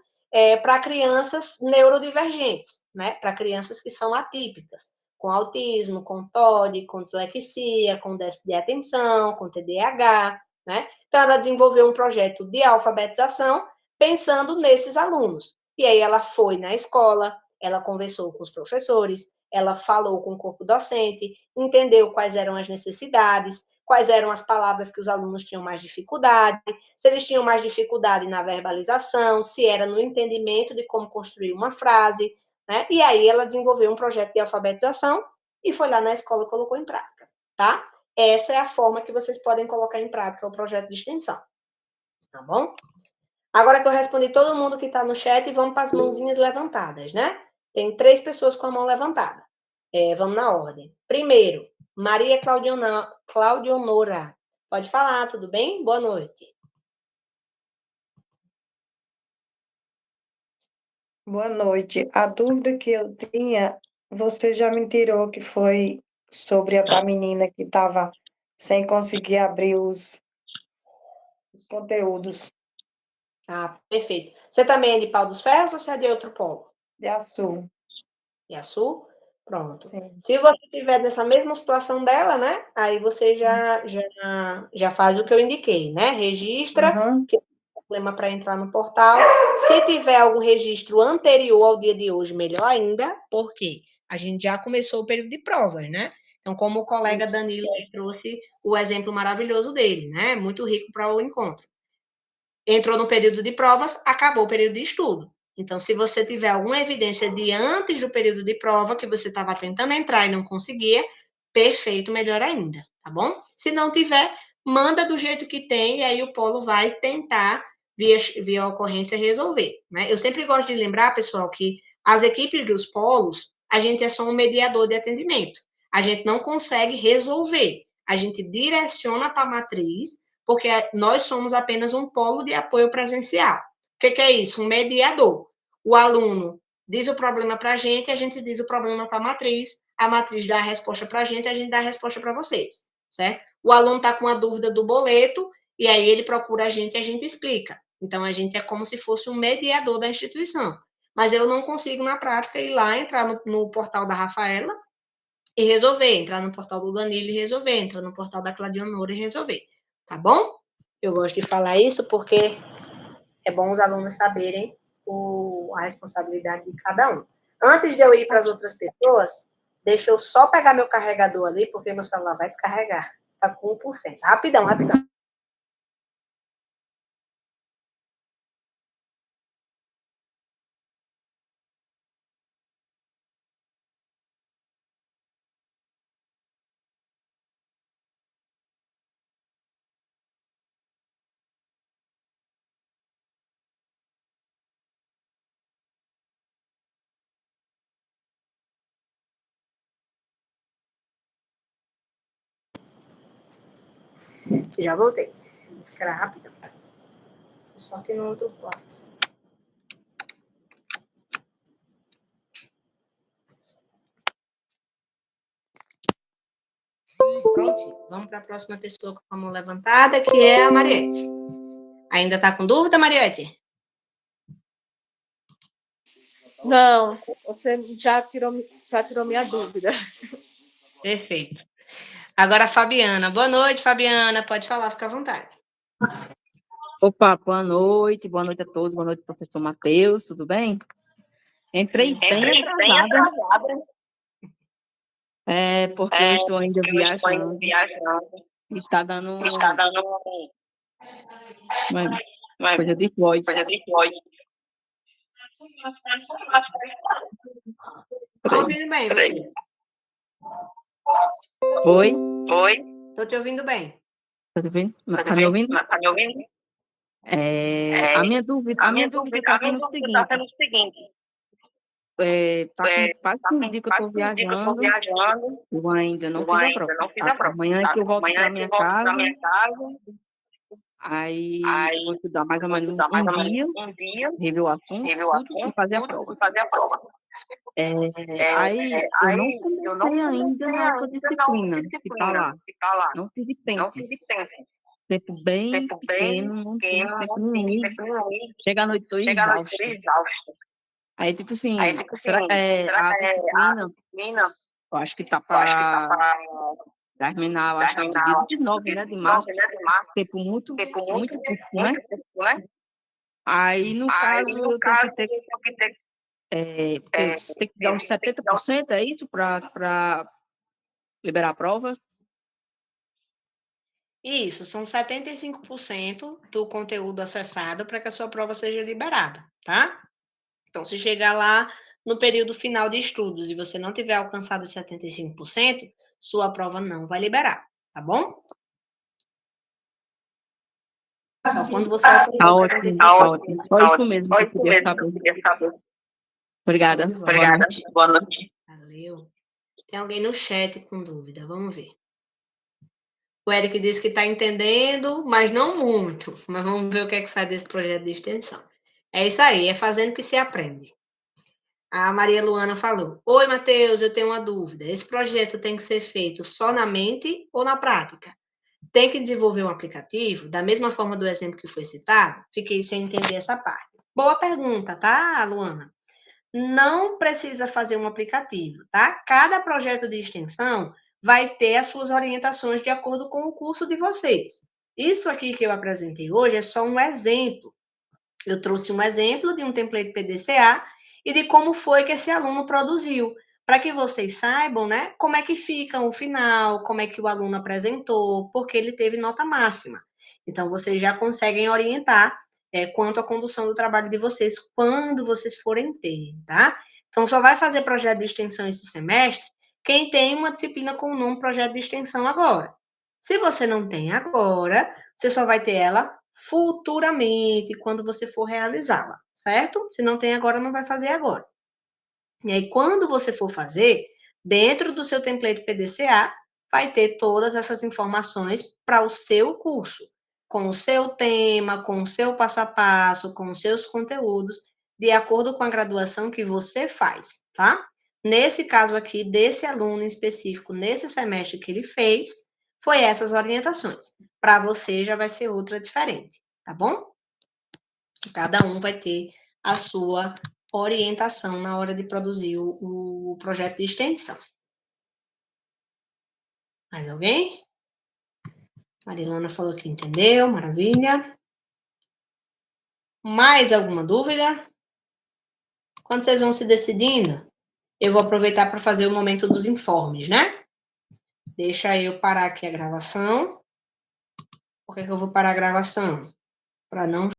para crianças neurodivergentes, né? Para crianças que são atípicas, com autismo, com TOD, com dislexia, com déficit de atenção, com TDAH, né? Então ela desenvolveu um projeto de alfabetização pensando nesses alunos. E aí ela foi na escola, ela conversou com os professores, ela falou com o corpo docente, entendeu quais eram as necessidades, quais eram as palavras que os alunos tinham mais dificuldade, se eles tinham mais dificuldade na verbalização, se era no entendimento de como construir uma frase, né? E aí ela desenvolveu um projeto de alfabetização e foi lá na escola e colocou em prática, tá? Essa é a forma que vocês podem colocar em prática o projeto de extensão, tá bom? Agora que eu respondi todo mundo que está no chat, vamos para as mãozinhas levantadas, né? Tem 3 pessoas com a mão levantada. Vamos na ordem. Primeiro, Maria Claudionora. Pode falar, tudo bem? Boa noite.
Boa noite. A dúvida que eu tinha, você já me tirou, que foi sobre a da menina que estava sem conseguir abrir os conteúdos
Ah, perfeito. Você também é de Pau dos Ferros ou você é de outro polo?
de Açu.
De Açu? Pronto.
Sim.
Se você estiver nessa mesma situação dela, né? Aí você já faz o que eu indiquei, né? Registra,
Uhum.
que é o problema para entrar no portal. Se tiver algum registro anterior ao dia de hoje, melhor ainda, porque a gente já começou o período de provas, né? Então, como o colega
Isso.
Danilo trouxe o exemplo maravilhoso dele, né? Muito rico para o encontro. Entrou no período de provas, acabou o período de estudo. Então, se você tiver alguma evidência de antes do período de prova, que você estava tentando entrar e não conseguia, perfeito, melhor ainda, tá bom? Se não tiver, manda do jeito que tem, e aí o polo vai tentar, via ocorrência, resolver. Né? Eu sempre gosto de lembrar, pessoal, que as equipes dos polos, a gente é só um mediador de atendimento. A gente não consegue resolver. A gente direciona para a matriz, porque nós somos apenas um polo de apoio presencial. O que é isso? Um mediador. O aluno diz o problema para a gente diz o problema para a matriz dá a resposta para a gente dá a resposta para vocês, certo? O aluno está com a dúvida do boleto, e aí ele procura a gente explica. Então, a gente é como se fosse um mediador da instituição. Mas eu não consigo, na prática, ir lá, entrar no portal da Rafaela e resolver, entrar no portal do Danilo e resolver, entrar no portal da Claudionora e resolver, tá bom? Eu gosto de falar isso porque é bom os alunos saberem a responsabilidade de cada um. Antes de eu ir para as outras pessoas, deixa eu só pegar meu carregador ali, porque meu celular vai descarregar. Tá com 1%. Rapidão, rapidão. Já voltei. Isso era rapidão. Só que no outro quarto. Pronto, vamos para a próxima pessoa com a mão levantada, que é a Mariette. Ainda está com dúvida, Mariette?
Não, você já tirou minha dúvida.
Perfeito. Agora a Fabiana. Boa noite, Fabiana. Pode falar, fica à vontade.
Opa, boa noite a todos, boa noite, professor Matheus, tudo bem? Entrei bem atrasada. Porque eu estou ainda viajando. Está dando uma coisa de voz.
Estou ouvindo bem, você?
Oi?
Estou te ouvindo bem.
Tá me ouvindo? A minha dúvida está sendo o seguinte. Tá com quase 15 dias que eu estou viajando. Eu ainda não fiz a prova. Amanhã é que eu volto para minha casa. Aí eu vou estudar mais ou menos um dia, rever o assunto, tudo, e fazer a prova. Aí eu não comecei ainda na outra disciplina que está lá. Não tive tempo. Tempo bem pequeno, não tive tempo nenhum. Chega à noite, estou exausta. Aí, tipo assim, será a disciplina, eu acho que tá para terminar, eu acho que no dia 19, né, de março. Tempo muito curto, né? Aí, no caso, eu tenho que ter, tem que dar uns 70%, é isso, para liberar a prova?
Isso, são 75% do conteúdo acessado para que a sua prova seja liberada, tá? Então, se chegar lá no período final de estudos e você não tiver alcançado os 75%, sua prova não vai liberar, tá bom? Só quando você
Tá ótimo, tá ótimo. Só isso mesmo que eu queria saber. Obrigada. Boa noite.
Valeu. Tem alguém no chat com dúvida, vamos ver. O Eric disse que está entendendo, mas não muito. Mas vamos ver o que é que sai desse projeto de extensão. É isso aí, é fazendo que se aprende. A Maria Luana falou: Oi, Matheus, eu tenho uma dúvida. Esse projeto tem que ser feito só na mente ou na prática? Tem que desenvolver um aplicativo, da mesma forma do exemplo que foi citado? Fiquei sem entender essa parte. Boa pergunta, tá, Luana? Não precisa fazer um aplicativo, tá? Cada projeto de extensão vai ter as suas orientações de acordo com o curso de vocês. Isso aqui que eu apresentei hoje é só um exemplo. Eu trouxe um exemplo de um template PDCA e de como foi que esse aluno produziu, para que vocês saibam, né, como é que fica o final, como é que o aluno apresentou, porque ele teve nota máxima. Então, vocês já conseguem orientar quanto à condução do trabalho de vocês, quando vocês forem ter, tá? Então, só vai fazer projeto de extensão esse semestre quem tem uma disciplina com o nome projeto de extensão agora. Se você não tem agora, você só vai ter ela futuramente, quando você for realizá-la, certo? Se não tem agora, não vai fazer agora. E aí, quando você for fazer, dentro do seu template PDCA, vai ter todas essas informações para o seu curso, com o seu tema, com o seu passo a passo, com os seus conteúdos, de acordo com a graduação que você faz, tá? Nesse caso aqui, desse aluno em específico, nesse semestre que ele fez, foi essas orientações. Para você já vai ser outra diferente, tá bom? Cada um vai ter a sua orientação na hora de produzir o projeto de extensão. Mais alguém? Marilana falou que entendeu, maravilha. Mais alguma dúvida? Quando vocês vão se decidindo, eu vou aproveitar para fazer o momento dos informes, né? Deixa eu parar aqui a gravação. Por que eu vou parar a gravação? Para não